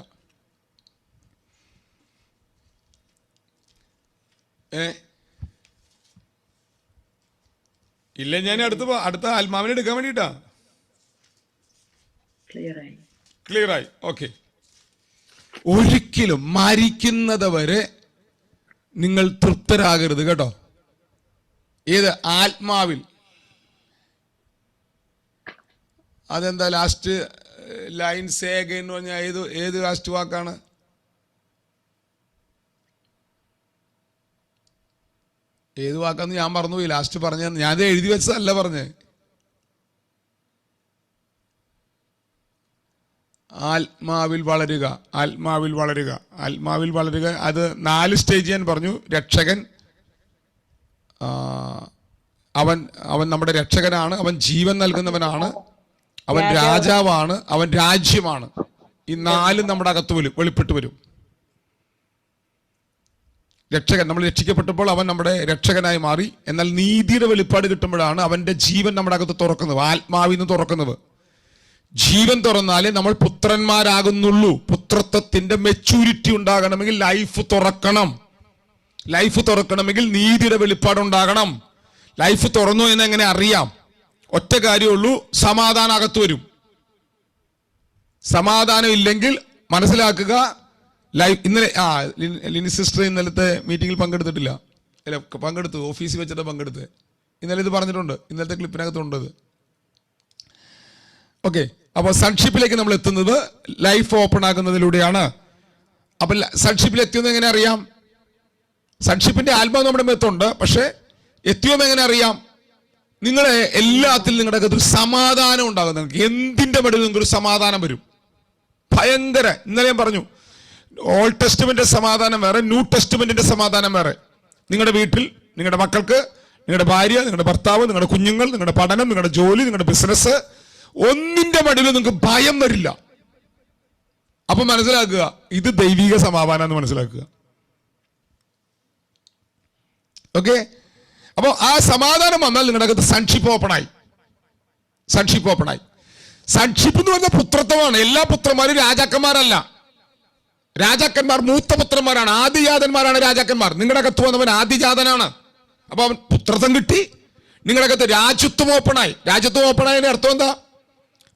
ഇല്ല, ഞാൻ അടുത്ത ആത്മാവിനെ എടുക്കാൻ വേണ്ടിട്ടാ. ക്ലിയറായി? ഓക്കെ. ഒരിക്കലും മരിക്കുന്നത് വരെ നിങ്ങൾ തൃപ്തരാകരുത് കേട്ടോ. ഏത് ആത്മാവിൽ? അതെന്താ ലാസ്റ്റ് ലൈൻ സേഗ എന്ന് പറഞ്ഞാൽ ഏത് ലാസ്റ്റ് വാക്കാണ്? ഏത് വാക്കാന്ന് ഞാൻ മറന്നുപോയി. ലാസ്റ്റ് പറഞ്ഞ ഞാനത് എഴുതി വെച്ചതല്ല പറഞ്ഞേ. ആത്മാവിൽ വളരുക. അത് 4 സ്റ്റേജ് ഞാൻ പറഞ്ഞു. രക്ഷകൻ, അവൻ നമ്മുടെ രക്ഷകനാണ്, അവൻ ജീവൻ നൽകുന്നവനാണ്, അവൻ രാജാവാണ്, അവൻ രാജ്യമാണ്. ഈ 4 നമ്മുടെ അകത്ത് വെളിപ്പെട്ട് വരും. രക്ഷകൻ, നമ്മൾ രക്ഷിക്കപ്പെട്ടപ്പോൾ അവൻ നമ്മുടെ രക്ഷകനായി മാറി. എന്നാൽ നീതിയുടെ വെളിപ്പാട് കിട്ടുമ്പോഴാണ് അവന്റെ ജീവൻ നമ്മുടെ അകത്ത് തുറക്കുന്നത്, ആത്മാവിൽ നിന്ന് തുറക്കുന്നത്. ജീവൻ തുറന്നാലേ നമ്മൾ പുത്രന്മാരാകുന്നുള്ളൂ. പുത്രത്വത്തിന്റെ മെച്യൂരിറ്റി ഉണ്ടാകണമെങ്കിൽ ലൈഫ് തുറക്കണമെങ്കിൽ നീതിയുടെ വെളിപ്പാടുണ്ടാകണം. ലൈഫ് തുറന്നു എന്ന് എങ്ങനെ അറിയാം? ഒറ്റ കാര്യമുള്ളൂ, സമാധാനം അകത്ത് വരും. സമാധാനം ഇല്ലെങ്കിൽ മനസ്സിലാക്കുക, ഇന്നലെ ലിനി സിസ്റ്റർ ഇന്നലത്തെ മീറ്റിംഗിൽ പങ്കെടുത്തിട്ടില്ല. അല്ല, പങ്കെടുത്തു, ഓഫീസിൽ വെച്ചിട്ട് പങ്കെടുത്ത്. ഇന്നലെ ഇത് പറഞ്ഞിട്ടുണ്ട്, ഇന്നലത്തെ ക്ലിപ്പിനകത്തുണ്ടത്. ഓക്കെ. അപ്പോൾ സൺഷിപ്പിലേക്ക് നമ്മൾ എത്തുന്നത് ലൈഫ് ഓപ്പൺ ആകുന്നതിലൂടെയാണ്. അപ്പൊ സൺഷിപ്പിൽ എത്തിയെന്ന് എങ്ങനെ അറിയാം? സൺഷിപ്പിന്റെ ആത്മാവ് നമ്മുടെ മേത്തുണ്ട്, പക്ഷെ എത്തിയോന്ന് എങ്ങനെ അറിയാം? നിങ്ങളെ എല്ലാത്തിലും നിങ്ങളുടെ അകത്ത് ഒരു സമാധാനം ഉണ്ടാകും. നിങ്ങൾക്ക് എന്തിന്റെ മടിയിൽ നിങ്ങൾക്ക് ഒരു സമാധാനം വരും. ഭയങ്കര. ഇന്നലെ ഞാൻ പറഞ്ഞു, ഓൾഡ് ടെസ്റ്റ്മെന്റിന്റെ സമാധാനം വേറെ, ന്യൂ ടെസ്റ്റ്മെന്റിന്റെ സമാധാനം വേറെ. നിങ്ങളുടെ വീട്ടിൽ നിങ്ങളുടെ മക്കൾക്ക്, നിങ്ങളുടെ ഭാര്യ, നിങ്ങളുടെ ഭർത്താവ്, നിങ്ങളുടെ കുഞ്ഞുങ്ങൾ, നിങ്ങളുടെ പഠനം, നിങ്ങളുടെ ജോലി, നിങ്ങളുടെ ബിസിനസ്, ഒന്നിന്റെ മടിയിൽ നിങ്ങൾക്ക് ഭയം വരില്ല. അപ്പൊ മനസ്സിലാക്കുക, ഇത് ദൈവിക സമാധാനം എന്ന് മനസ്സിലാക്കുക. ഓക്കെ. അപ്പൊ ആ സമാധാനം വന്നാൽ നിങ്ങളുടെ അകത്ത് സൺഷിപ്പ് ഓപ്പണായി. സൺഷിപ്പ് ഓപ്പണായി. സൺഷിപ്പ് എന്ന് പറഞ്ഞ പുത്രത്വമാണ്. എല്ലാ പുത്രന്മാരും രാജാക്കന്മാരല്ല. രാജാക്കന്മാർ മൂത്ത പുത്രന്മാരാണ്, ആദിജാതന്മാരാണ് രാജാക്കന്മാർ. നിങ്ങളുടെ അകത്ത് വന്നവൻ ആദിജാതനാണ്. അപ്പൊ അവൻ പുത്രത്വം കിട്ടി. നിങ്ങളുടെ അകത്ത് രാജ്യത്വം ഓപ്പണായി. രാജ്യത്വം ഓപ്പണായതിന്റെ അർത്ഥം എന്താ?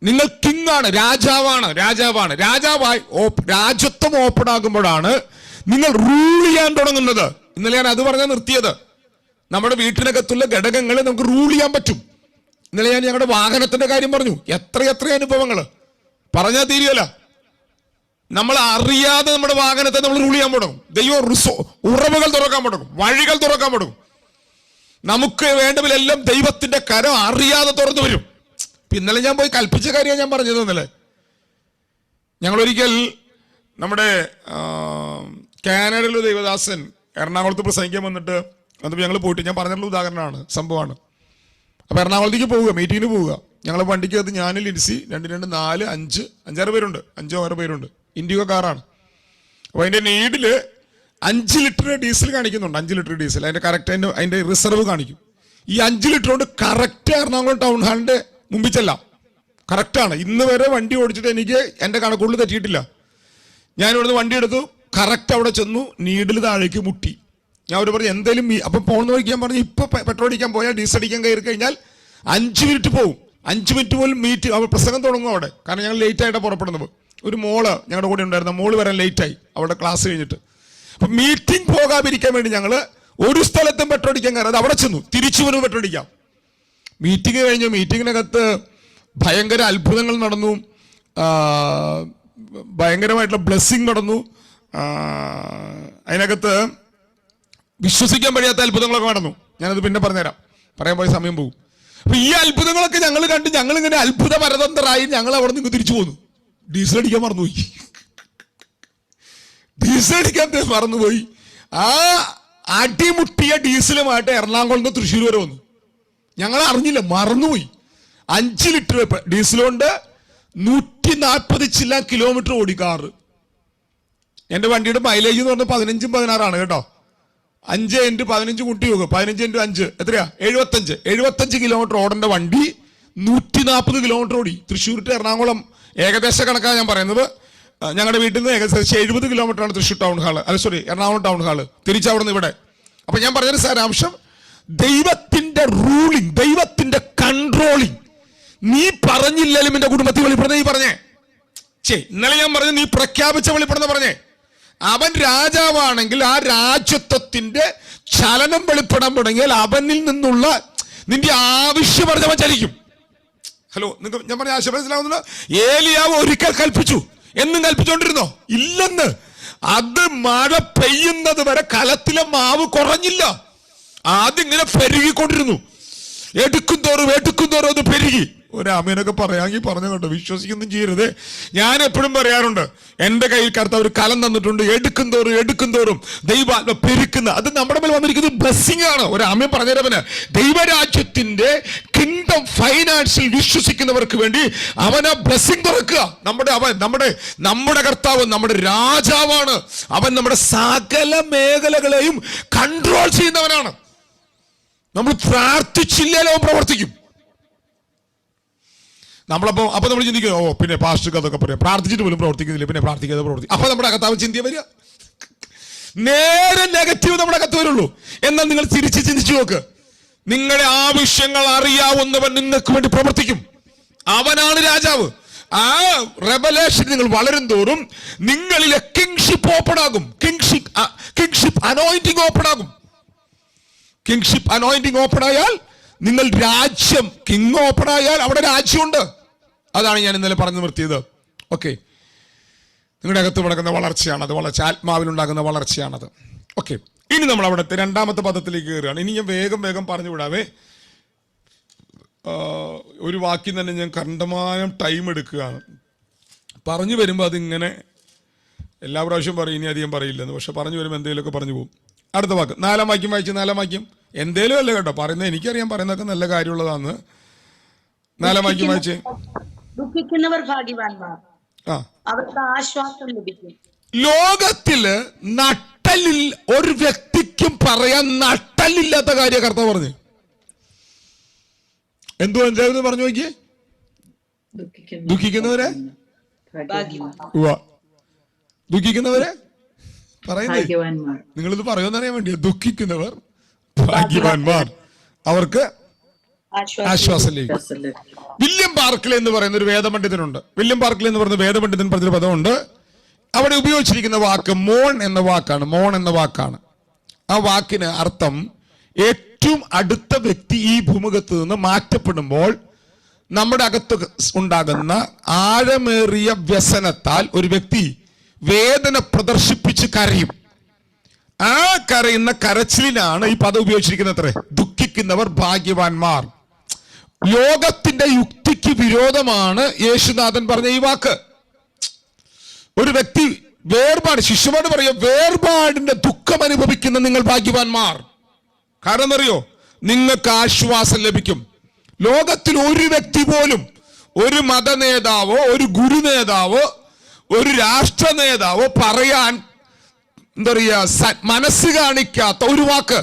നിങ്ങൾ കിങ് ആണ്, രാജാവാണ്. രാജാവായി രാജ്യത്വം ഓപ്പൺ ആകുമ്പോഴാണ് നിങ്ങൾ റൂൾ ചെയ്യാൻ തുടങ്ങുന്നത്. ഇന്നലെ ഞാൻ അത് പറഞ്ഞാൽ നിർത്തിയത്. നമ്മുടെ വീട്ടിനകത്തുള്ള ഘടകങ്ങളെ നമുക്ക് റൂൾ ചെയ്യാൻ പറ്റും. ഇന്നലെ ഞാൻ ഞങ്ങളുടെ വാഹനത്തിന്റെ കാര്യം പറഞ്ഞു. എത്ര അനുഭവങ്ങൾ പറഞ്ഞാൽ തീരുകയല്ല. നമ്മൾ അറിയാതെ നമ്മുടെ വാഹനത്തെ നമ്മൾ റൂൾ ചെയ്യാൻ തുടങ്ങും. ദൈവം ഉറവുകൾ തുറക്കാൻ തുടങ്ങും, വഴികൾ തുറക്കാൻ തുടങ്ങും. നമുക്ക് വേണ്ടതിലെല്ലാം ദൈവത്തിന്റെ കരം അറിയാതെ തുറന്നു വരും. ഇന്നലെ ഞാൻ പോയി കൽപ്പിച്ച കാര്യമാണ് ഞാൻ പറഞ്ഞത്. ഇന്നലെ ഞങ്ങളൊരിക്കൽ നമ്മുടെ കാനഡയിലെ ദൈവദാസൻ എറണാകുളത്ത് പ്രസംഗിക്കാൻ വന്നിട്ട് ഞങ്ങൾ പോയിട്ട്, ഞാൻ പറഞ്ഞിട്ടുള്ള ഉദാഹരണമാണ്, സംഭവമാണ്. അപ്പൊ എറണാകുളത്തേക്ക് പോവുക, മീറ്റിങ്ങിന് പോവുക. ഞങ്ങളെ വണ്ടിക്കകത്ത് ഞാൻ, ലിൻസി, 2 4 5 5 പേരുണ്ട്, 5 പേരുണ്ട്. ഇൻഡിഗോ കാറാണ്. അപ്പൊ അതിന്റെ നീഡില് 5 ലിറ്റർ ഡീസൽ കാണിക്കുന്നുണ്ട്. 5 ലിറ്റർ ഡീസൽ അതിന്റെ കറക്റ്റ് അതിന്റെ റിസർവ് കാണിക്കും. ഈ 5 ലിറ്റർ കൊണ്ട് കറക്റ്റ് എറണാകുളം ടൗൺ ഹാളിന്റെ മുമ്പിൽ ചെല്ലാം. കറക്റ്റാണ്. ഇന്ന് വരെ വണ്ടി ഓടിച്ചിട്ട് എനിക്ക് എന്റെ കണക്കുള്ളിൽ തെറ്റിയിട്ടില്ല. ഞാൻ ഇവിടുന്ന് വണ്ടി എടുത്തു, കറക്റ്റ് അവിടെ ചെന്നു, നീഡിൽ താഴേക്ക് മുട്ടി. ഞാൻ അവർ പറഞ്ഞു എന്തേലും അപ്പം പോകുന്ന വഴിക്കാൻ പറഞ്ഞു, ഇപ്പൊ പെട്രോൾ അടിക്കാൻ പോയാൽ ഡീസൽ അടിക്കാൻ കയറി കഴിഞ്ഞാൽ 5 മിനിറ്റ് പോകും. 5 മിനിറ്റ് പോലും മീറ്റ് അവർ പ്രസംഗം തുടങ്ങും അവിടെ. കാരണം ഞങ്ങൾ ലേറ്റ് ആയിട്ടാണ് പുറപ്പെടുന്നത്. ഒരു മോള് ഞങ്ങളുടെ കൂടെ ഉണ്ടായിരുന്ന മോള് വരാൻ ലേറ്റായി അവിടെ ക്ലാസ് കഴിഞ്ഞിട്ട്. അപ്പൊ മീറ്റിംഗ് പോകാതിരിക്കാൻ വേണ്ടി ഞങ്ങൾ ഒരു സ്ഥലത്തും പെട്രോൾ അടിക്കാൻ കയറാതെ അവിടെ ചെന്നു. തിരിച്ചു വരും പെട്രോൾ അടിക്കാം. മീറ്റിംഗ് കഴിഞ്ഞു. മീറ്റിങ്ങിനകത്ത് ഭയങ്കര അത്ഭുതങ്ങൾ നടന്നു. ഭയങ്കരമായിട്ടുള്ള ബ്ലെസ്സിങ് നടന്നു. അതിനകത്ത് വിശ്വസിക്കാൻ കഴിയാത്ത അത്ഭുതങ്ങളൊക്കെ നടന്നു. ഞാനത് പിന്നെ പറഞ്ഞുതരാം, പറയാൻ പോയ സമയം പോകും. അപ്പൊ ഈ അത്ഭുതങ്ങളൊക്കെ ഞങ്ങൾ കണ്ട് ഞങ്ങൾ ഇങ്ങനെ അത്ഭുത പരതന്ത്രരായി ഞങ്ങൾ അവിടെ നിന്ന് തിരിച്ചു പോന്നു. ഡീസൽ അടിക്കാൻ മറന്നുപോയി. ഡീസൽ അടിക്കാൻ മറന്നുപോയി. ആ അടിമുട്ടിയ ഡീസലുമായിട്ട് എറണാകുളം നിന്ന് തൃശ്ശൂർ വരെ വന്നു. ഞങ്ങൾ അറിഞ്ഞില്ല, മറന്നുപോയി. 5 ലിറ്റർ ഡീസൽ കൊണ്ട് 140 ചില്ല കിലോമീറ്റർ ഓടി കാറ്. എന്റെ വണ്ടിയുടെ മൈലേജ് എന്ന് പറഞ്ഞാൽ 15 16 കേട്ടോ. 5 × 15 കൂട്ടി നോക്കുക. 15 × 5 എത്രയാ? 75 കിലോമീറ്റർ ഓടേണ്ട വണ്ടി 140 കിലോമീറ്റർ ഓടി. തൃശ്ശൂർ ടു എറണാകുളം ഏകദേശ കണക്കാണ് ഞാൻ പറയുന്നത്. ഞങ്ങളുടെ വീട്ടിൽ നിന്ന് ഏകദേശം 70 കിലോമീറ്റർ ആണ് Thrissur town hall, Ernakulam town hall. തിരിച്ചവിടെ നിന്ന് ഇവിടെ. അപ്പൊ ഞാൻ പറഞ്ഞൊരു സാരാംശം, ദൈവത്തിന്റെ റൂളിങ്, ദൈവത്തിന്റെ കൺട്രോളിങ്. നീ പറഞ്ഞില്ലെങ്കിലും എന്റെ കുടുംബത്തിൽ വെളിപ്പെടുന്ന നീ പറഞ്ഞേ. ഇന്നലെ ഞാൻ പറഞ്ഞു, നീ പ്രഖ്യാപിച്ച വെളിപ്പെടുന്ന പറഞ്ഞേ. അവൻ രാജാവാണെങ്കിൽ ആ രാജ്യത്വത്തിന്റെ ചലനം വെളിപ്പെടാൻ തുടങ്ങിയാൽ അവനിൽ നിന്നുള്ള നിന്റെ ആവശ്യം പറഞ്ഞവൻ ചലിക്കും. ഹലോ, നിങ്ങൾക്ക് ഞാൻ പറഞ്ഞ ആശയം മനസ്സിലാവുന്നില്ല? ഏലിയാവ് ഒരിക്കൽ കൽപ്പിച്ചു, എന്നും കൽപ്പിച്ചുകൊണ്ടിരുന്നോ? ഇല്ലെന്ന്. അത് മഴ പെയ്യുന്നത് വരെ കലത്തിലെ മാവ് കുറഞ്ഞില്ല. ആദ്യം ഇങ്ങനെ പെരുകിക്കൊണ്ടിരുന്നു. എടുക്കും തോറും അത് പെരുകി. ഒരാമേനൊക്കെ പറയാമെങ്കിൽ പറഞ്ഞു കേട്ടോ, വിശ്വസിക്കൊന്നും ചെയ്യരുത്. ഞാൻ എപ്പോഴും പറയാറുണ്ട്, എന്റെ കയ്യിൽ കറുത്ത ഒരു കലം തന്നിട്ടുണ്ട്. എടുക്കും തോറും ദൈവാത്മ പെരുക്കുന്ന, അത് നമ്മുടെ മേൽ വന്നിരിക്കുന്നത് ബ്ലെസ്സിംഗ് ആണ്. ഒരാമൻ പറഞ്ഞവന് ദൈവരാജ്യത്തിന്റെ കിങ്ഡം ഫൈനാൻസിൽ വിശ്വസിക്കുന്നവർക്ക് വേണ്ടി അവൻ ആ ബ്ലെസ്സിംഗ് തുറക്കുക. നമ്മുടെ കർത്താവ് നമ്മുടെ രാജാവാണ്. അവൻ നമ്മുടെ സകല മേഖലകളെയും കൺട്രോൾ ചെയ്യുന്നവനാണ്. നമ്മൾ പ്രാർത്ഥിച്ചില്ലാലോ പ്രവർത്തിക്കും. അപ്പൊ നമ്മൾ ചിന്തിക്കും, പിന്നെ പാസ്റ്റർക്ക് അതൊക്കെ പറയാം, പ്രാർത്ഥിച്ചിട്ട് പോലും പ്രവർത്തിക്കുന്നില്ല, പിന്നെ പ്രാർത്ഥിക്കാതെ പ്രവർത്തിക്കും. അപ്പൊ നമ്മുടെ കർത്താവ് ചിന്തിയ വരിക നേരെ നെഗറ്റീവ് നമ്മുടെ അകത്ത് വരുള്ളൂ. എന്നാൽ നിങ്ങൾ തിരിച്ച് ചിന്തിച്ചു നോക്ക്. നിങ്ങളുടെ ആവശ്യങ്ങൾ അറിയാവുന്നവൻ നിങ്ങൾക്ക് വേണ്ടി പ്രവർത്തിക്കും. അവനാണ് രാജാവ്. ആ റെവലേഷൻ നിങ്ങൾ വളരും തോറും നിങ്ങളിലെ കിങ്ഷിപ്പ് ഓപ്പൺ ആകും. കിങ്ഷിപ്പ് അനോയിന്റിങ് ഓപ്പൺ ആകും. കിങ്ഷിപ്പ് അനോയിന്റിങ് ഓപ്പൺ ആയാൽ നിങ്ങൾ രാജ്യം, കിങ് ഓപ്പൺ ആയാൽ അവിടെ രാജ്യമുണ്ട്. അതാണ് ഞാൻ ഇന്നലെ പറഞ്ഞു നിർത്തിയത്. ഓക്കെ, നിങ്ങളുടെ അകത്ത് നടക്കുന്ന വളർച്ചയാണത്. വളർച്ച ആത്മാവിലുണ്ടാകുന്ന വളർച്ചയാണത്. ഓക്കെ, ഇനി നമ്മൾ അവിടുത്തെ 2ാമത്തെ പദത്തിലേക്ക് കയറുകയാണ്. ഇനി ഞാൻ വേഗം പറഞ്ഞു വിടാവേ. ഒരു വാക്കിൽ തന്നെ ഞാൻ കണ്ടമാനം ടൈം എടുക്കുകയാണ്. പറഞ്ഞു വരുമ്പോൾ അതിങ്ങനെ എല്ലാ പ്രാവശ്യം പറയും, ഇനി അധികം പറയില്ലെന്ന്, പക്ഷെ പറഞ്ഞു വരുമ്പോൾ എന്തെങ്കിലുമൊക്കെ പറഞ്ഞു പോകും. അടുത്ത വാക്ക് 4-ാം വാക്യം വായിച്ച്. 4-ാം വാക്യം എന്തേലും അല്ല കേട്ടോ പറയുന്നത്, എനിക്കറിയാം പറയുന്നതൊക്കെ നല്ല കാര്യമുള്ളതാന്ന്. 4-ാം വാക്യം വായിച്ച്. ദുഃഖിക്കുന്നവർ ഭാഗ്യവാന്മാർ, അവർക്ക് ആശ്വാസം ലഭിക്കും. ലോകത്തില് നട്ടലിൽ ഒരു വ്യക്തിക്കും പറയാൻ നട്ടലില്ലാത്ത കാര്യം കർത്താവ് പറഞ്ഞു. എന്തു എന്തായിരുന്നു പറഞ്ഞു നോക്കിയേ? ദുഃഖിക്കുന്നവരെ ദുഃഖിക്കുന്നവരെ പറയുന്നത് നിങ്ങളിത് പറയുമെന്നറിയാൻ വേണ്ടിയാ. ദുഃഖിക്കുന്നവർ ഭാഗ്യവാന്മാർ, അവർക്ക് ആശ്വാസം ലഭിക്കും. വില്യം ബാർക്ലേ എന്ന് പറയുന്ന ഒരു വേദപണ്ഡിതനുണ്ട്. വില്യം ബാർക്ലേ എന്ന് പറയുന്ന വേദപണ്ഡിതൻ പറഞ്ഞൊരു പദമുണ്ട്. അവിടെ ഉപയോഗിച്ചിരിക്കുന്ന വാക്ക് മോൺ എന്ന വാക്കാണ്. മോൺ എന്ന വാക്കാണ്. ആ വാക്കിന് അർത്ഥം ഏറ്റവും അടുത്ത വ്യക്തി ഈ ഭൂമുഖത്ത് നിന്ന് മാറ്റപ്പെടുമ്പോൾ നമ്മുടെ അകത്ത് ഉണ്ടാകുന്ന ആഴമേറിയ വ്യസനത്താൽ ഒരു വ്യക്തി വേദന പ്രദർശിപ്പിച്ച് കരയും. ആ കരയുന്ന കരച്ചിലിനാണ് ഈ പദം ഉപയോഗിച്ചിരിക്കുന്നത്. അത്രേ, ദുഃഖിക്കുന്നവർ ഭാഗ്യവാന്മാർ. ലോകത്തിന്റെ യുക്തിക്ക് വിരോധമാണ് യേശുനാഥൻ പറഞ്ഞ ഈ വാക്ക്. ഒരു വ്യക്തി വേർപാട്, ശിശുവാണ് പറയുക, വേർപാടിന്റെ ദുഃഖം അനുഭവിക്കുന്ന നിങ്ങൾ ഭാഗ്യവാന്മാർ. കാരണം എന്നറിയോ? നിങ്ങൾക്ക് ആശ്വാസം ലഭിക്കും. ലോകത്തിൽ ഒരു വ്യക്തി പോലും, ഒരു മത നേതാവോ ഒരു ഗുരു നേതാവോ ഒരു രാഷ്ട്ര നേതാവോ പറയാൻ എന്താ പറയാ മനസ്സ് കാണിക്കാത്ത ഒരു വാക്ക്,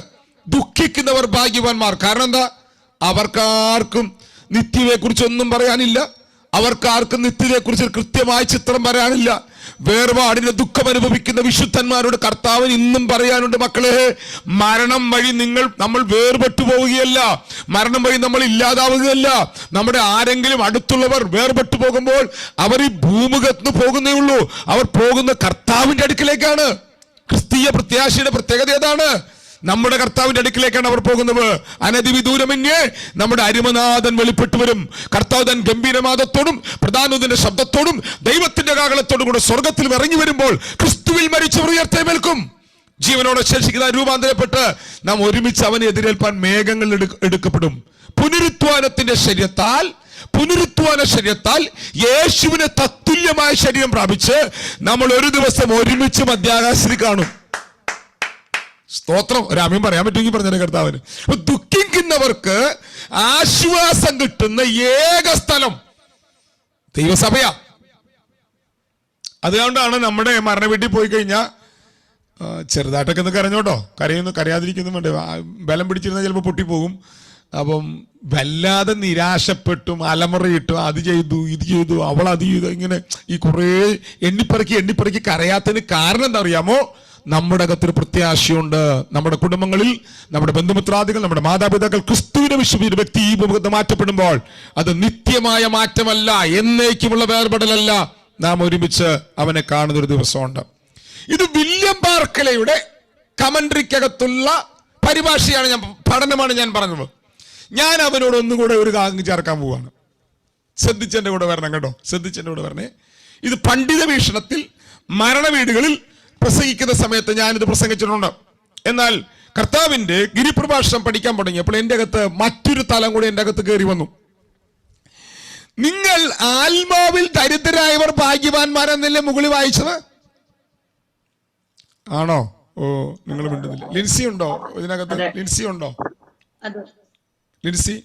ദുഃഖിക്കുന്നവർ ഭാഗ്യവാന്മാർ. കാരണം എന്താ? അവർക്കാർക്കും നിത്യതയെ കുറിച്ച് ഒന്നും പറയാനില്ല. അവർക്കാർക്കും നിത്യതയെ കുറിച്ച് കൃത്യമായ ചിത്രം പറയാനില്ല. വേർപാടിന്റെ ദുഃഖം അനുഭവിക്കുന്ന വിശുദ്ധന്മാരോട് കർത്താവിന് ഇന്നും പറയാനുണ്ട്, മക്കളെ, മരണം വഴി നമ്മൾ വേർപെട്ടു പോവുകയല്ല, മരണം വഴി നമ്മൾ ഇല്ലാതാവുകയല്ല. നമ്മുടെ ആരെങ്കിലും അടുത്തുള്ളവർ വേർപെട്ടു പോകുമ്പോൾ അവർ ഈ ഭൂമുഖത്ത് പോകുന്നേ ഉള്ളൂ. അവർ പോകുന്ന കർത്താവിന്റെ അടുക്കിലേക്കാണ്. ക്രിസ്തീയ പ്രത്യാശയുടെ പ്രത്യേകത ഏതാണ്? നമ്മുടെ കർത്താവിന്റെ അടുക്കിലേക്കാണ് അവർ പോകുന്നത്. അനധിവിദൂരമന്യേ നമ്മുടെ അരുമനാഥൻ വെളിപ്പെട്ടു വരും. കർത്താവ് തൻ ഗംഭീരനാദത്തോടും പ്രധാനത്തിന്റെ ശബ്ദത്തോടും ദൈവത്തിന്റെ കാഹളത്തോടും കൂടെ സ്വർഗത്തിൽ ഇറങ്ങി വരുമ്പോൾ ക്രിസ്തുവിൽ മരിച്ചവർ ഉയർത്തെഴുന്നേൽക്കും. ജീവനോടെ ശേഷിക്കുന്ന രൂപാന്തരപ്പെട്ട് നാം ഒരുമിച്ച് അവനെ എതിരേൽപ്പാൻ മേഘങ്ങൾ എടുക്കപ്പെടും. പുനരുത്ഥാനത്തിന്റെ ശരീരത്താൽ യേശുവിനെ തത്തുല്യമായ ശരീരം പ്രാപിച്ച് നമ്മൾ ഒരു ദിവസം ഒരുമിച്ച് മധ്യാകാശത്തിൽ കാണും. സ്തോത്രം. ഒരാമ്യം പറയാൻ പറ്റുമെങ്കിൽ പറഞ്ഞ കർത്താവിന്. ദുഃഖിക്കുന്നവർക്ക് ആശ്വാസം കിട്ടുന്ന ഏക സ്ഥലം ദൈവസഭയാ. അതുകൊണ്ടാണ് നമ്മുടെ മരണ വീട്ടിൽ പോയി കഴിഞ്ഞാൽ ചെറുതായിട്ടൊക്കെ ഒന്ന് കരഞ്ഞോട്ടോ, കരയാതിരിക്കുന്നു വേണ്ടേ. ബലം പിടിച്ചിരുന്നാൽ ചിലപ്പോൾ പൊട്ടിപ്പോകും. അപ്പം വല്ലാതെ നിരാശപ്പെട്ടും അലമുറയിട്ടും അത് ചെയ്തു ഇത് ചെയ്തു അവൾ അത് ചെയ്തു ഇങ്ങനെ ഈ കുറേ എണ്ണിപ്പറക്കി കരയാത്തതിന് കാരണം എന്താ അറിയാമോ? നമ്മുടെ അകത്തൊരു പ്രത്യാശയുണ്ട്. നമ്മുടെ കുടുംബങ്ങളിൽ നമ്മുടെ ബന്ധുമിത്രാദികൾ, നമ്മുടെ മാതാപിതാക്കൾ ക്രിസ്തുവിനെ വിശ്വസിച്ച വ്യക്തി ഈ ഭൂമുഖത്ത് മാറ്റപ്പെടുമ്പോൾ അത് നിത്യമായ മാറ്റമല്ല, എന്നേക്കുമുള്ള വേർപെടലല്ല. നാം ഒരുമിച്ച് അവനെ കാണുന്നൊരു ദിവസമുണ്ട്. ഇത് വില്യം ബാർക്ലേയുടെ കമന്ററിക്കകത്തുള്ള പരിഭാഷയാണ്, പഠനമാണ് ഞാൻ പറഞ്ഞത്. ഞാൻ അവനോട് ഒന്നുകൂടെ ഒരു കാര്യം ചേർക്കാൻ പോവാണ്. ശ്രദ്ധിച്ചെന്റെ കൂടെ വരണം കേട്ടോ, ശ്രദ്ധിച്ചെന്റെ കൂടെ വരണേ. ഇത് പണ്ഡിത വീക്ഷണത്തിൽ മരണവീടുകളിൽ പ്രസംഗിക്കുന്ന സമയത്ത് ഞാനിത് പ്രസംഗിച്ചിട്ടുണ്ട്. എന്നാൽ കർത്താവിന്റെ ഗിരിപ്രഭാഷണം പഠിക്കാൻ തുടങ്ങിയപ്പോൾ എൻ്റെ അകത്ത് മറ്റൊരു തലം കൂടി എൻ്റെ അകത്ത് കയറി വന്നു. നിങ്ങൾ ആത്മാവിൽ ദരിദ്രരായവർ ഭാഗ്യവാന്മാരെന്നല്ലേ മുകളിൽ വായിച്ചത്? ആണോ? ഓ, നിങ്ങൾ മിണ്ടുന്നില്ല. ലിൻസി ഉണ്ടോ ഇതിനകത്ത്? ലിൻസി ഉണ്ടോ? ലിൻസി,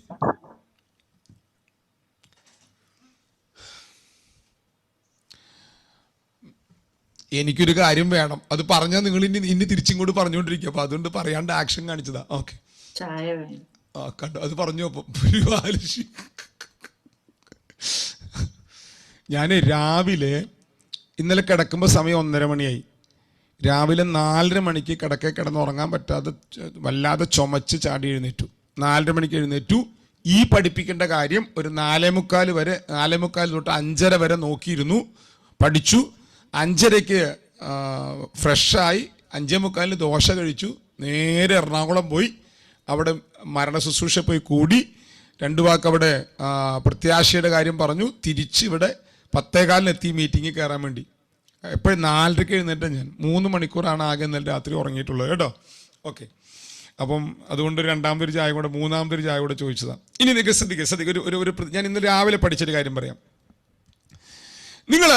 എനിക്കൊരു കാര്യം വേണം, അത് പറഞ്ഞാൽ നിങ്ങൾ ഇനി തിരിച്ചിങ്ങോട്ട് പറഞ്ഞുകൊണ്ടിരിക്കും. അപ്പൊ അതുകൊണ്ട് പറയാണ്ട് ആക്ഷൻ കാണിച്ചതാ. ഓക്കെ, കണ്ടോ, അത് പറഞ്ഞു. അപ്പൊ ഞാൻ രാവിലെ ഇന്നലെ കിടക്കുമ്പോൾ സമയം 1:30 മണിയായി. രാവിലെ 4:30 മണിക്ക് കിടന്നുറങ്ങാൻ പറ്റാതെ വല്ലാതെ ചുമച്ച് ചാടി എഴുന്നേറ്റു. 4:30 മണിക്ക് എഴുന്നേറ്റു. ഈ പഠിപ്പിക്കേണ്ട കാര്യം ഒരു 4:45 വരെ, 4:45 തൊട്ട് 5:30 വരെ നോക്കിയിരുന്നു, പഠിച്ചു. 5:30ക്ക് ഫ്രഷായി, 5:45 ദോശ കഴിച്ചു. നേരെ എറണാകുളം പോയി അവിടെ മരണ ശുശ്രൂഷ പോയി കൂടി. 2 വാക്ക് അവിടെ പ്രത്യാശയുടെ കാര്യം പറഞ്ഞു. തിരിച്ച് ഇവിടെ 10:15 എത്തി മീറ്റിങ്ങിൽ കയറാൻ വേണ്ടി. എപ്പോഴും 4:30ക്ക് എഴുന്നേറ്റ ഞാൻ 3 മണിക്കൂറാണ് ആകെ ഇന്നലെ രാത്രി ഉറങ്ങിയിട്ടുള്ളത് കേട്ടോ. ഓക്കെ, അപ്പം അതുകൊണ്ട് രണ്ടാമതൊരു ചായ കൂടെ മൂന്നാമതൊരു ചായ കൂടെ ചോദിച്ചതാണ്. ഇനി നിങ്ങൾ ശ്രദ്ധിക്കുക. ഞാൻ ഇന്ന് രാവിലെ പഠിച്ചൊരു കാര്യം പറയാം. നിങ്ങൾ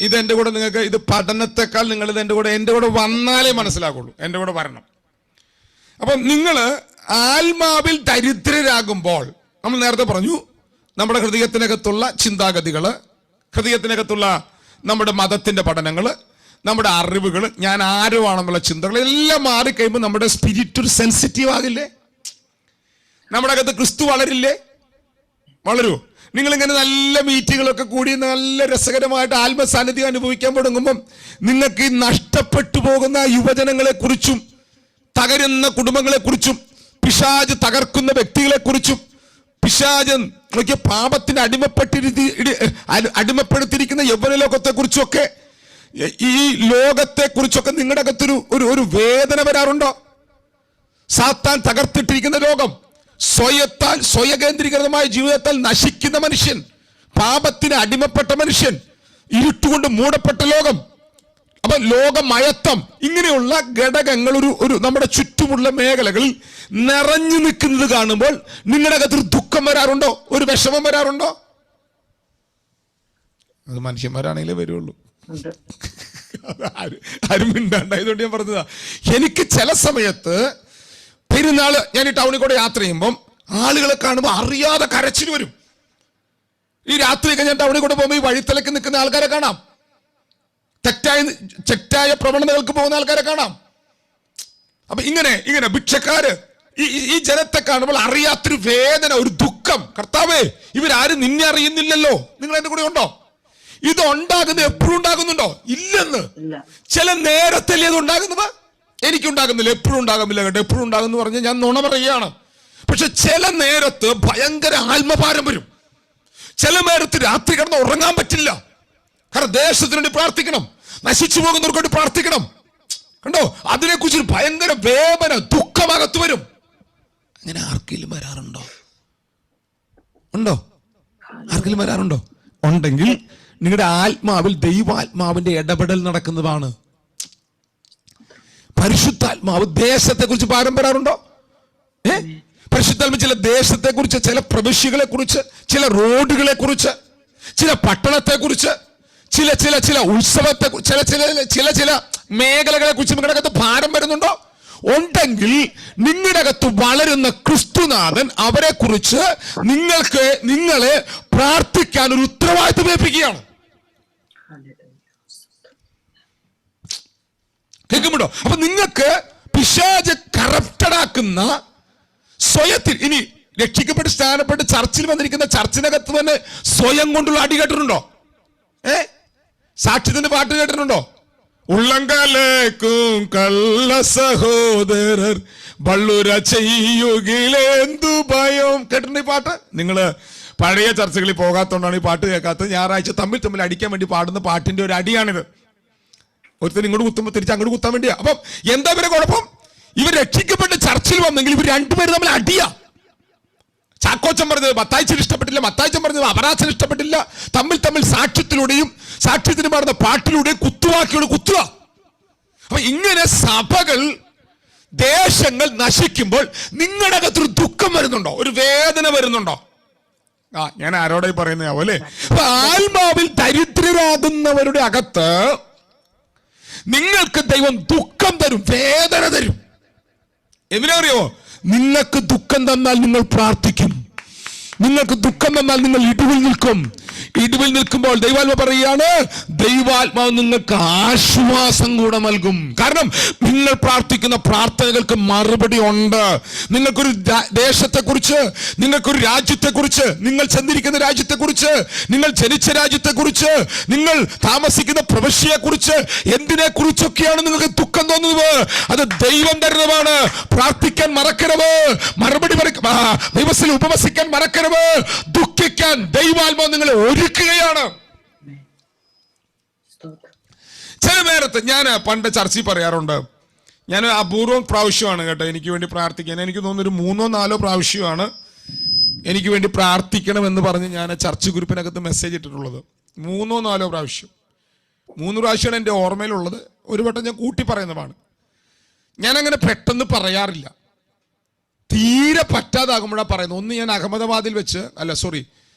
ഇത് എൻ്റെ കൂടെ, നിങ്ങൾക്ക് ഇത് പഠനത്തെക്കാൾ നിങ്ങൾ ഇത് എൻ്റെ കൂടെ വന്നാലേ മനസ്സിലാക്കുള്ളൂ. എൻ്റെ കൂടെ വരണം. അപ്പം നിങ്ങൾ ആത്മാവിൽ ദരിദ്രരാകുമ്പോൾ, നമ്മൾ നേരത്തെ പറഞ്ഞു, നമ്മുടെ ഹൃദയത്തിനകത്തുള്ള ചിന്താഗതികൾ, ഹൃദയത്തിനകത്തുള്ള നമ്മുടെ മതത്തിൻ്റെ പഠനങ്ങൾ, നമ്മുടെ അറിവുകൾ, ഞാൻ ആരോ ആണെന്നുള്ള ചിന്തകൾ എല്ലാം മാറിക്കഴിയുമ്പോൾ നമ്മുടെ സ്പിരിറ്റ് ഒരു സെൻസിറ്റീവ് ആകില്ലേ? നമ്മുടെ അകത്ത് ക്രിസ്തു വളരില്ലേ? വളരൂ. നിങ്ങളിങ്ങനെ നല്ല മീറ്റിങ്ങുകളൊക്കെ കൂടി നല്ല രസകരമായിട്ട് ആത്മസാന്നിധ്യം അനുഭവിക്കാൻ തുടങ്ങുമ്പം നിങ്ങൾക്ക് ഈ നഷ്ടപ്പെട്ടു പോകുന്ന യുവജനങ്ങളെ കുറിച്ചും തകരുന്ന കുടുംബങ്ങളെ കുറിച്ചും പിശാച് തകർക്കുന്ന വ്യക്തികളെ കുറിച്ചും പിശാച് നോക്കിയ പാപത്തിന് അടിമപ്പെടുത്തിയിരിക്കുന്ന യൗവന ലോകത്തെ കുറിച്ചൊക്കെ, ഈ ലോകത്തെ കുറിച്ചൊക്കെ നിങ്ങളുടെ അകത്തൊരു ഒരു വേദന വരാറുണ്ടോ? സാത്താൻ തകർത്തിട്ടിരിക്കുന്ന ലോകം, സ്വയകേന്ദ്രീകൃതമായ ജീവിതത്താൽ നശിക്കുന്ന മനുഷ്യൻ, പാപത്തിന് അടിമപ്പെട്ട മനുഷ്യൻ, ഇരുട്ടുകൊണ്ട് മൂടപ്പെട്ട ലോകം, അപ്പൊ ലോകമയത്വം, ഇങ്ങനെയുള്ള ഘടകങ്ങൾ ഒരു നമ്മുടെ ചുറ്റുമുള്ള മേഖലകളിൽ നിറഞ്ഞു നിൽക്കുന്നത് കാണുമ്പോൾ നിങ്ങളുടെ അകത്തൊരു ദുഃഖം വരാറുണ്ടോ? ഒരു വിഷമം വരാറുണ്ടോ? അത് മനുഷ്യന്മാരാണെങ്കിലേ വരുള്ളൂ. ആരും മിണ്ടാണ്ടായതുകൊണ്ട് ഞാൻ പറഞ്ഞതാ. എനിക്ക് ചില സമയത്ത് പെരുന്നാള് ഞാൻ ഈ ടൗണിൽ കൂടെ യാത്ര ചെയ്യുമ്പം ആളുകളെ കാണുമ്പോൾ അറിയാതെ കരച്ചിൽ വരും. ഈ രാത്രിയൊക്കെ ഞാൻ ടൗണിൽ കൂടെ പോകുമ്പോൾ ഈ വഴിത്തലക്ക് നിൽക്കുന്ന ആൾക്കാരെ കാണാം, തെറ്റായ പ്രവണതകൾക്ക് പോകുന്ന ആൾക്കാരെ കാണാം. അപ്പൊ ഇങ്ങനെ ഭിക്ഷക്കാര്, ഈ ജനത്തെ കാണുമ്പോൾ അറിയാത്തൊരു വേദന, ഒരു ദുഃഖം. കർത്താവേ, ഇവരാരും നിന്നെ അറിയുന്നില്ലല്ലോ. നിങ്ങൾ എന്റെ കൂടെ ഉണ്ടോ? ഇത് ഉണ്ടാകുന്നത് എപ്പോഴും ഉണ്ടാകുന്നുണ്ടോ? ഇല്ലെന്ന്. ചില നേരത്തല്ലേ അത് ഉണ്ടാകുന്നത്? എനിക്കുണ്ടാകുന്നില്ല, എപ്പോഴും ഉണ്ടാകുന്നില്ല കേട്ടോ. എപ്പോഴും ഉണ്ടാകുന്നു പറഞ്ഞ് ഞാൻ നുണ പറയുകയാണ്. പക്ഷെ ചില നേരത്ത് ഭയങ്കര ആത്മഭാരം വരും. ചില നേരത്ത് രാത്രി കിടന്ന് ഉറങ്ങാൻ പറ്റില്ല. കാരണം ദേശത്തിന് വേണ്ടി പ്രാർത്ഥിക്കണം, നശിച്ചു പോകുന്നവർക്ക് വേണ്ടി പ്രാർത്ഥിക്കണം. കണ്ടോ, അതിനെക്കുറിച്ച് ഭയങ്കര വേദന, ദുഃഖമകത്ത് വരും. അങ്ങനെ ആർക്കെങ്കിലും വരാറുണ്ടോ? ഉണ്ടോ? ആർക്കെങ്കിലും വരാറുണ്ടോ? ഉണ്ടെങ്കിൽ നിങ്ങളുടെ ആത്മാവിൽ ദൈവാത്മാവിന്റെ ഇടപെടൽ നടക്കുന്നതാണ്. പരിശുദ്ധാത്മാവ് ദേശത്തെ കുറിച്ച് ഭാരം വരാറുണ്ടോ? പരിശുദ്ധാത്മാവ് ചില ദേശത്തെ കുറിച്ച്, ചില പ്രവിശ്യകളെ കുറിച്ച്, ചില റോഡുകളെ കുറിച്ച്, ചില പട്ടണത്തെ കുറിച്ച്, ചില ഉത്സവത്തെ, ചില മേഖലകളെ കുറിച്ച് നിങ്ങളുടെ അകത്ത് ഭാരം വരുന്നുണ്ടോ? ഉണ്ടെങ്കിൽ നിങ്ങളുടെ അകത്ത് വളരുന്ന ക്രിസ്തുനാഥൻ അവരെ കുറിച്ച് നിങ്ങളെ പ്രാർത്ഥിക്കാൻ ഒരു ഉത്തരവാദിത്വം ഏൽപ്പിക്കുകയാണ്. കേൾക്കുമ്പോഴോ? അപ്പൊ നിങ്ങൾക്ക് പിശാച് കറപ്റ്റഡ് ആക്കുന്ന സ്വയത്തിൽ, ഇനി രക്ഷിക്കപ്പെട്ട് സ്ഥാനപ്പെട്ട് ചർച്ചിൽ വന്നിരിക്കുന്ന ചർച്ചിനകത്ത് തന്നെ സ്വയം കൊണ്ടുള്ള അടി കേട്ടിട്ടുണ്ടോ? സാക്ഷ്യത്തിന്റെ പാട്ട് കേട്ടിട്ടുണ്ടോ? ഉള്ളങ്കലേക്കും കള്ള സഹോദരർ ബള്ളുര ചെയ്യുകിലെന്തു ഭയം. കേട്ടിട്ടുണ്ട് ഈ പാട്ട്? നിങ്ങള് പഴയ ചർച്ചകളിൽ പോകാത്തോണ്ടാണ് ഈ പാട്ട് കേൾക്കാത്തത്. ഞായറാഴ്ച തമ്മിൽ അടിക്കാൻ വേണ്ടി പാടുന്ന പാട്ടിന്റെ ഒരു അടിയാണിത്. ഒരുത്തർ ഇങ്ങോട്ട് കുത്തുമ്പോൾ തിരിച്ച് അങ്ങോട്ട് കുത്താൻ വേണ്ടിയാ. അപ്പം എന്താ ഇവരെ കുഴപ്പം? ഇവർ രക്ഷിക്കപ്പെട്ട് ചർച്ചിൽ വന്നെങ്കിൽ ഇവർ രണ്ടുപേരും തമ്മിൽ അടിയാ. ചാക്കോച്ചൻ പറഞ്ഞത് മത്തായിച്ചന് ഇഷ്ടപ്പെട്ടില്ല, മത്തായിച്ചൻ പറഞ്ഞത് അപരാധന് ഇഷ്ടപ്പെട്ടില്ല. തമ്മിൽ സാക്ഷ്യത്തിലൂടെയും സാക്ഷ്യത്തിന് പാടുന്ന പാട്ടിലൂടെയും കുത്തുവാക്കിയോട് കുത്തുക. അപ്പൊ ഇങ്ങനെ സഭകൾ, ദേശങ്ങൾ നശിക്കുമ്പോൾ നിങ്ങളുടെ അകത്തൊരു ദുഃഖം വരുന്നുണ്ടോ? ഒരു വേദന വരുന്നുണ്ടോ? ഞാൻ ആരോടായി പറയുന്നതാവോ അല്ലേ? അപ്പൊ ആത്മാവിൽ ദരിദ്രരാകുന്നവരുടെ അകത്ത് നിങ്ങൾക്ക് ദൈവം ദുഃഖം തരും, വേദന തരും. എന്തിനറിയോ? നിങ്ങൾക്ക് ദുഃഖം തന്നാൽ നിങ്ങൾ പ്രാർത്ഥിക്കും. നിങ്ങൾക്ക് ദുഃഖം തന്നാൽ നിങ്ങൾ ഇടിവിൽ നിൽക്കും. ഇടിവിൽ നിൽക്കുമ്പോൾ ദൈവാത്മാവ് പറയുകയാണ്, ദൈവാത്മാവ് നിങ്ങൾക്ക് ആശ്വാസം കൂടെ നൽകും. കാരണം നിങ്ങൾ പ്രാർത്ഥിക്കുന്ന പ്രാർത്ഥനകൾക്ക് മറുപടി ഉണ്ട്. നിങ്ങൾക്കൊരു ദേശത്തെക്കുറിച്ച്, നിങ്ങൾക്കൊരു രാജ്യത്തെക്കുറിച്ച്, നിങ്ങൾ ചെന്നിരിക്കുന്ന രാജ്യത്തെക്കുറിച്ച്, നിങ്ങൾ ജനിച്ച രാജ്യത്തെക്കുറിച്ച്, നിങ്ങൾ താമസിക്കുന്ന പ്രവിശ്യയെക്കുറിച്ച്, എന്തിനെ കുറിച്ചൊക്കെയാണ് നിങ്ങൾക്ക് ദുഃഖം തോന്നുന്നത്? അത് ദൈവം തരുന്നതാണ്. പ്രാർത്ഥിക്കാൻ മറക്കരുത്, മറുപടി ദിവസത്തിൽ ഉപവസിക്കാൻ മറക്കരുത്. ദുഃഖിക്കാൻ ദൈവാത്മാവ് നിങ്ങളെ ഒരുക്കുകയാണ്. ചില നേരത്ത് ഞാൻ പണ്ട് ചർച്ചയിൽ പറയാറുണ്ട്, ഞാൻ അപൂർവം പ്രാവശ്യമാണ് കേട്ടോ എനിക്ക് വേണ്ടി പ്രാർത്ഥിക്കാൻ. എനിക്ക് തോന്നുന്നു ഒരു 3-4 പ്രാവശ്യമാണ് എനിക്ക് വേണ്ടി പ്രാർത്ഥിക്കണമെന്ന് പറഞ്ഞ് ഞാൻ ചർച്ച് ഗ്രൂപ്പിനകത്ത് മെസ്സേജ് ഇട്ടിട്ടുള്ളത്. 3-4 പ്രാവശ്യം. 3 പ്രാവശ്യമാണ് എൻ്റെ ഓർമ്മയിലുള്ളത്. ഒരു വട്ടം ഞാൻ കൂട്ടി പറയുന്നതാണ്. ഞാനങ്ങനെ പെട്ടെന്ന് പറയാറില്ല. തീരെ പറ്റാതാകുമ്പോഴാണ് പറയുന്നത്. ഒന്ന് ഞാൻ അഹമ്മദാബാദിൽ വെച്ച്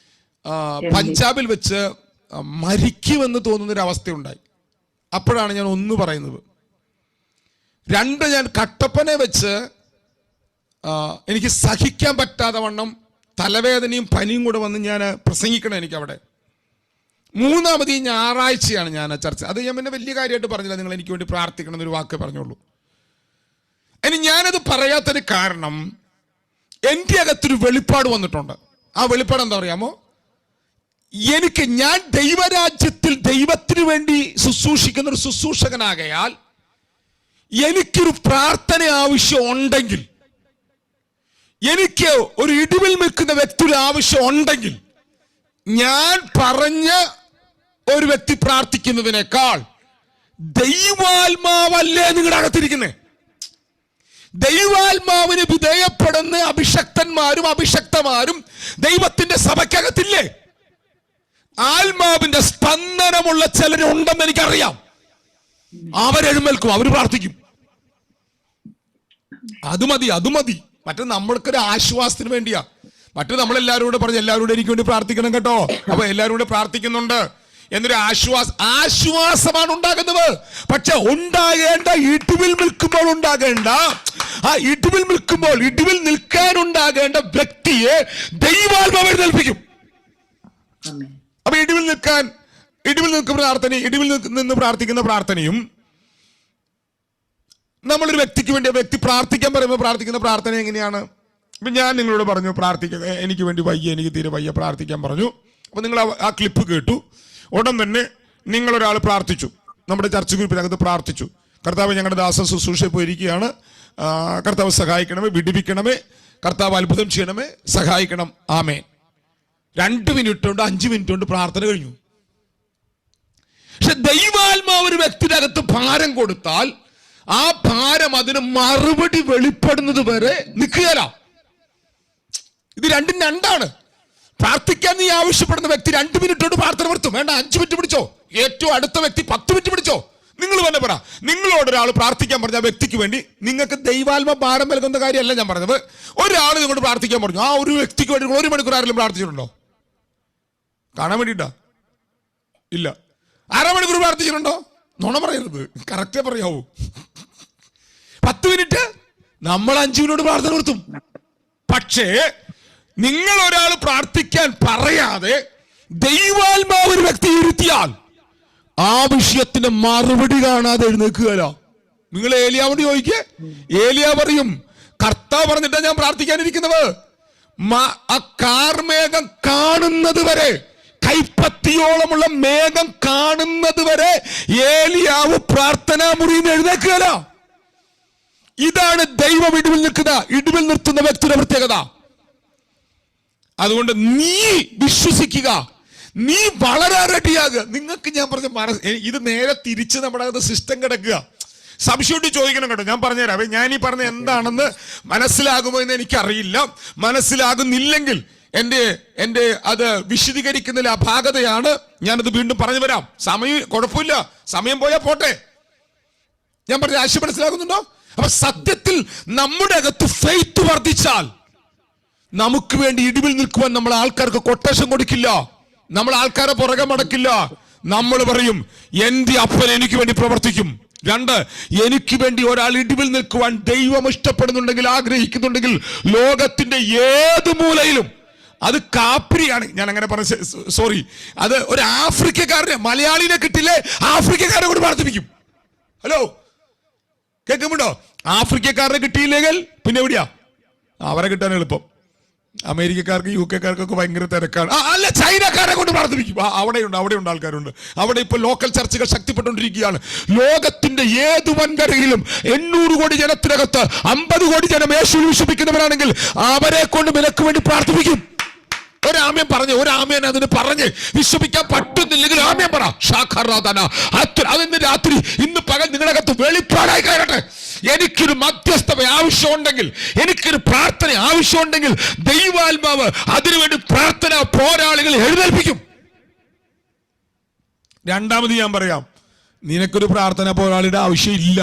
പഞ്ചാബിൽ വെച്ച് മരിക്കുമെന്ന് തോന്നുന്നൊരവസ്ഥയുണ്ടായി. അപ്പോഴാണ് ഞാൻ ഒന്ന് പറയുന്നത്. രണ്ട്, ഞാൻ കട്ടപ്പനെ വെച്ച് എനിക്ക് സഹിക്കാൻ പറ്റാതെ വണ്ണം തലവേദനയും പനിയും കൂടെ വന്ന് ഞാൻ പ്രസംഗിക്കണം എനിക്കവിടെ. മൂന്നാമത് ഈ ഞായറാഴ്ചയാണ് ഞാൻ ചർച്ച. അത് ഞാൻ പിന്നെ വലിയ കാര്യമായിട്ട് പറഞ്ഞില്ല, നിങ്ങൾ എനിക്ക് വേണ്ടി പ്രാർത്ഥിക്കണം എന്നൊരു വാക്ക് പറഞ്ഞോളൂ. ഇനി ഞാനത് പറയാത്തൊരു കാരണം, എൻ്റെ അകത്തൊരു വെളിപ്പാട് വന്നിട്ടുണ്ട്. ആ വെളിപ്പാട് എന്താ അറിയാമോ? ഞാൻ ദൈവരാജ്യത്തിൽ ദൈവത്തിന് വേണ്ടി ശുശ്രൂഷിക്കുന്ന ഒരു ശുശ്രൂഷകനാകയാൽ എനിക്കൊരു പ്രാർത്ഥന ആവശ്യം ഉണ്ടെങ്കിൽ, എനിക്ക് ഒരു ഇടിവിൽ നിൽക്കുന്ന വ്യക്തിയുടെ ആവശ്യം ഉണ്ടെങ്കിൽ, ഞാൻ പറഞ്ഞ ഒരു വ്യക്തി പ്രാർത്ഥിക്കുന്നതിനേക്കാൾ ദൈവാത്മാവല്ലേ നിങ്ങളുടെ അകത്തിരിക്കുന്നേ? ദൈവാത്മാവിന് വിധേയപ്പെടുന്ന അഭിഷക്തന്മാരും അഭിഷക്തമാരും ദൈവത്തിന്റെ സഭയ്ക്കകത്തില്ലേ? ആത്മാവിന്റെ സ്പന്ദനമുള്ള ചിലരുണ്ടെന്ന് എനിക്കറിയാം. അവരെഴുന്നേൽക്കും, അവർ പ്രാർത്ഥിക്കും. അത് മതി. മറ്റേ നമ്മൾക്കൊരു ആശ്വാസത്തിന് വേണ്ടിയാ. മറ്റേ നമ്മളെല്ലാവരോടും പറഞ്ഞ് എല്ലാവരോടും എനിക്ക് വേണ്ടി പ്രാർത്ഥിക്കണം കേട്ടോ. അപ്പൊ എല്ലാവരും കൂടെ പ്രാർത്ഥിക്കുന്നുണ്ട് എന്നൊരു ആശ്വാസമാണ് ഉണ്ടാകുന്നത്. പക്ഷെ ഉണ്ടാകേണ്ട ഇടിവിൽ നിൽക്കുമ്പോൾ ഉണ്ടാകേണ്ട, ആ ഇടിവിൽ നിൽക്കാനുണ്ടാകേണ്ട വ്യക്തിയെ ദൈവാത്മാവ് എഴുന്നേൽപ്പിക്കും. അപ്പൊ ഇടിവിൽ നിന്ന് പ്രാർത്ഥിക്കുന്ന പ്രാർത്ഥനയും നമ്മളൊരു വ്യക്തിക്ക് വേണ്ടി വ്യക്തി പ്രാർത്ഥിക്കാൻ പറയുമ്പോൾ പ്രാർത്ഥിക്കുന്ന പ്രാർത്ഥന എങ്ങനെയാണ്? ഇപ്പൊ ഞാൻ നിങ്ങളോട് പറഞ്ഞു പ്രാർത്ഥിക്കുക, എനിക്ക് വേണ്ടി എനിക്ക് തീരെ വയ്യ, പ്രാർത്ഥിക്കാൻ പറഞ്ഞു. അപ്പൊ നിങ്ങൾ ആ ക്ലിപ്പ് കേട്ടു. ഉടൻ തന്നെ നിങ്ങളൊരാൾ പ്രാർത്ഥിച്ചു, നമ്മുടെ ചർച്ച ഗ്രൂപ്പിനകത്ത് പ്രാർത്ഥിച്ചു, കർത്താവ് ഞങ്ങളുടെ ദാസൻ ശുശ്രൂഷയിൽ പോയിരിക്കുകയാണ്, കർത്താവ് സഹായിക്കണമേ, വിടിവിക്കണമേ, കർത്താവ് അത്ഭുതം ചെയ്യണമേ, സഹായിക്കണം, ആമേൻ. 2 മിനിറ്റ് കൊണ്ട് 5 മിനിറ്റ് കൊണ്ട് പ്രാർത്ഥന കഴിഞ്ഞു. പക്ഷെ ദൈവാത്മാവ് ഒരു വ്യക്തിയുടെ അകത്ത് ഭാരം കൊടുത്താൽ ആ ഭാരം അതിന് മറുപടി വെളിപ്പെടുന്നത് വരെ നിൽക്കുകയല്ല. ഇത് രണ്ടാണ്. പ്രാർത്ഥിക്കാൻ നീ ആവശ്യപ്പെടുന്ന വ്യക്തി 2 മിനിറ്റ് കൊണ്ട് പ്രാർത്ഥന നിർത്തും. വേണ്ട, 5 മിനിറ്റ് പിടിച്ചോ. ഏറ്റവും അടുത്ത വ്യക്തി 10 മിനിറ്റ് പിടിച്ചോ. നിങ്ങൾ തന്നെ പറ, നിങ്ങളോട് ഒരാൾ പ്രാർത്ഥിക്കാൻ പറഞ്ഞ ആ വ്യക്തിക്ക് വേണ്ടി നിങ്ങൾക്ക് ദൈവാത്മ ഭാരം നൽകുന്ന കാര്യമല്ല ഞാൻ പറഞ്ഞത്. ഒരാൾ നിങ്ങളോട് പ്രാർത്ഥിക്കാൻ പറഞ്ഞു, ആ ഒരു വ്യക്തിക്ക് വേണ്ടി 1 മണിക്കൂർ ആരെങ്കിലും പ്രാർത്ഥിച്ചിട്ടുണ്ടോ? കാണാൻ വേണ്ടിയിട്ടാ? ഇല്ല. 1/2 മണിക്കൂർ പ്രാർത്ഥിച്ചിട്ടുണ്ടോ? നുണ പറയരുത്, കറക്റ്റേ പറയാവൂ. 10 മിനിറ്റ്, നമ്മൾ 5 മിനിറ്റ് പ്രാർത്ഥന നിർത്തും. പക്ഷേ നിങ്ങൾ ഒരാൾ പ്രാർത്ഥിക്കാൻ പറയാതെ ദൈവാത്മാവ് ഒരു വ്യക്തി ഇരുത്തിയാൽ ആ വിഷയത്തിന്റെ മറുപടി കാണാതെ എഴുന്നേൽക്കുകയല്ല. നിങ്ങൾ ഏലിയാവോട് ചോദിക്കേ, ഏലിയ പറയും, കർത്താവ് പറഞ്ഞിട്ടാ ഞാൻ പ്രാർത്ഥിക്കാനിരിക്കുന്നത്. ആ കാർമേഘം കാണുന്നത് വരെ, കൈപ്പത്തിയോളമുള്ള മേഘം കാണുന്നത് വരെ ഏലിയാവ് പ്രാർത്ഥനാ മുറിയിൽ എഴുന്നേൽക്കുകയല്ല. ഇതാണ് ദൈവം ഇടിവിൽ നിർത്തുന്ന വ്യക്തിയുടെ പ്രത്യേകത. അതുകൊണ്ട് നീ വിശ്വസിക്കുക, നീ വളരെ റെഡിയാകുക. നിങ്ങൾക്ക് ഞാൻ പറഞ്ഞ ഇത് നേരെ തിരിച്ച് നമ്മുടെ അകത്ത് സിസ്റ്റം കിടക്കുക. സംശയം ചോദിക്കണം കേട്ടോ, ഞാൻ പറഞ്ഞുതരാം. ഞാൻ ഈ പറഞ്ഞ എന്താണെന്ന് മനസ്സിലാകുമോ എന്ന് എനിക്കറിയില്ല. മനസ്സിലാകുന്നില്ലെങ്കിൽ എന്റെ അത് വിശദീകരിക്കുന്നതിൽ അപാകതയാണ്. ഞാനത് വീണ്ടും പറഞ്ഞു വരാം. കുഴപ്പമില്ല, സമയം പോയാൽ പോട്ടെ. ഞാൻ പറഞ്ഞ ആശയം മനസ്സിലാകുന്നുണ്ടോ? അപ്പൊ സത്യത്തിൽ നമ്മുടെ അകത്ത് ഫെയ്ത്ത് വർദ്ധിച്ചാൽ നമുക്ക് വേണ്ടി ഇടിവിൽ നിൽക്കുവാൻ നമ്മൾ ആൾക്കാർക്ക് കൊട്ടേഷൻ കൊടുക്കില്ല, നമ്മൾ ആൾക്കാരെ പുറകെ മടക്കില്ല. നമ്മൾ പറയും, എന്റെ അപ്പൻ എനിക്ക് വേണ്ടി പ്രവർത്തിക്കും. 2, എനിക്ക് വേണ്ടി ഒരാൾ ഇടിവിൽ നിൽക്കുവാൻ ദൈവം ഇഷ്ടപ്പെടുന്നുണ്ടെങ്കിൽ, ആഗ്രഹിക്കുന്നുണ്ടെങ്കിൽ, ലോകത്തിന്റെ ഏത് മൂലയിലും, അത് കാപ്രിയാണ് ഞാൻ അങ്ങനെ പറഞ്ഞ, സോറി, അത് ഒരു ആഫ്രിക്കക്കാരനെ, മലയാളിനെ കിട്ടില്ലേ, ആഫ്രിക്കക്കാരെ കൊണ്ട് പ്രാർത്ഥിപ്പിക്കും. ഹലോ, കേൾക്കുമ്പോണ്ടോ? ആഫ്രിക്കക്കാരനെ കിട്ടിയില്ലെങ്കിൽ പിന്നെ എവിടെയാ? അവരെ കിട്ടാൻ എളുപ്പം. അമേരിക്കക്കാർക്ക് UK-ക്കാർക്കൊക്കെ ഭയങ്കര തിരക്കാണ്. അല്ല, ചൈനക്കാരെ കൊണ്ട് പ്രാർത്ഥിപ്പിക്കും. അവിടെയുണ്ട് ആൾക്കാരുണ്ട്. അവിടെ ഇപ്പൊ ലോക്കൽ ചർച്ചകൾ ശക്തിപ്പെട്ടുകൊണ്ടിരിക്കുകയാണ്. ലോകത്തിന്റെ ഏത് വൻകരയിലും 800 കോടി ജനത്തിനകത്ത് 50 കോടി ജനം യേശുവിൽ വിശ്വസിക്കുന്നവരാണെങ്കിൽ അവരെ കൊണ്ട് നിനക്ക് വേണ്ടി പ്രാർത്ഥിപ്പിക്കും. ഒരാമ്യം അതിന് പറഞ്ഞ് വിശ്വസിക്കാൻ പറ്റുന്നില്ലെങ്കിൽ ആമ്യം പറ. അതിന് രാത്രി, ഇന്ന് പകൽ നിങ്ങളകത്ത് വെളിപ്പാടായി കയറട്ടെ. എനിക്കൊരു മധ്യസ്ഥ ആവശ്യമുണ്ടെങ്കിൽ, എനിക്കൊരു പ്രാർത്ഥന ആവശ്യമുണ്ടെങ്കിൽ, ദൈവാത്മാവ് അതിനുവേണ്ടി പ്രാർത്ഥന പോരാളികൾ എഴുന്നേൽപ്പിക്കും. രണ്ടാമത് ഞാൻ പറയാം, നിനക്കൊരു പ്രാർത്ഥന പോരാളിയുടെ ആവശ്യമില്ല.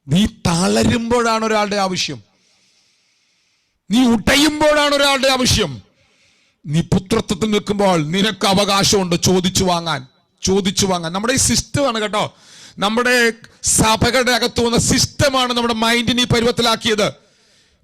നീ തളരുമ്പോഴാണ് ഒരാളുടെ ആവശ്യം, നീ ഉടയുമ്പോഴാണ് ഒരാളുടെ ആവശ്യം. നീ പുത്രത്വത്തിൽ നിൽക്കുമ്പോൾ നിനക്ക് അവകാശമുണ്ട് ചോദിച്ചു വാങ്ങാൻ. നമ്മുടെ ഈ സിസ്റ്റമാണ് കേട്ടോ, നമ്മുടെ സഭകളുടെ അകത്ത് വന്ന സിസ്റ്റമാണ് നമ്മുടെ മൈൻഡിനെ ഈ പരുവത്തിലാക്കിയത്.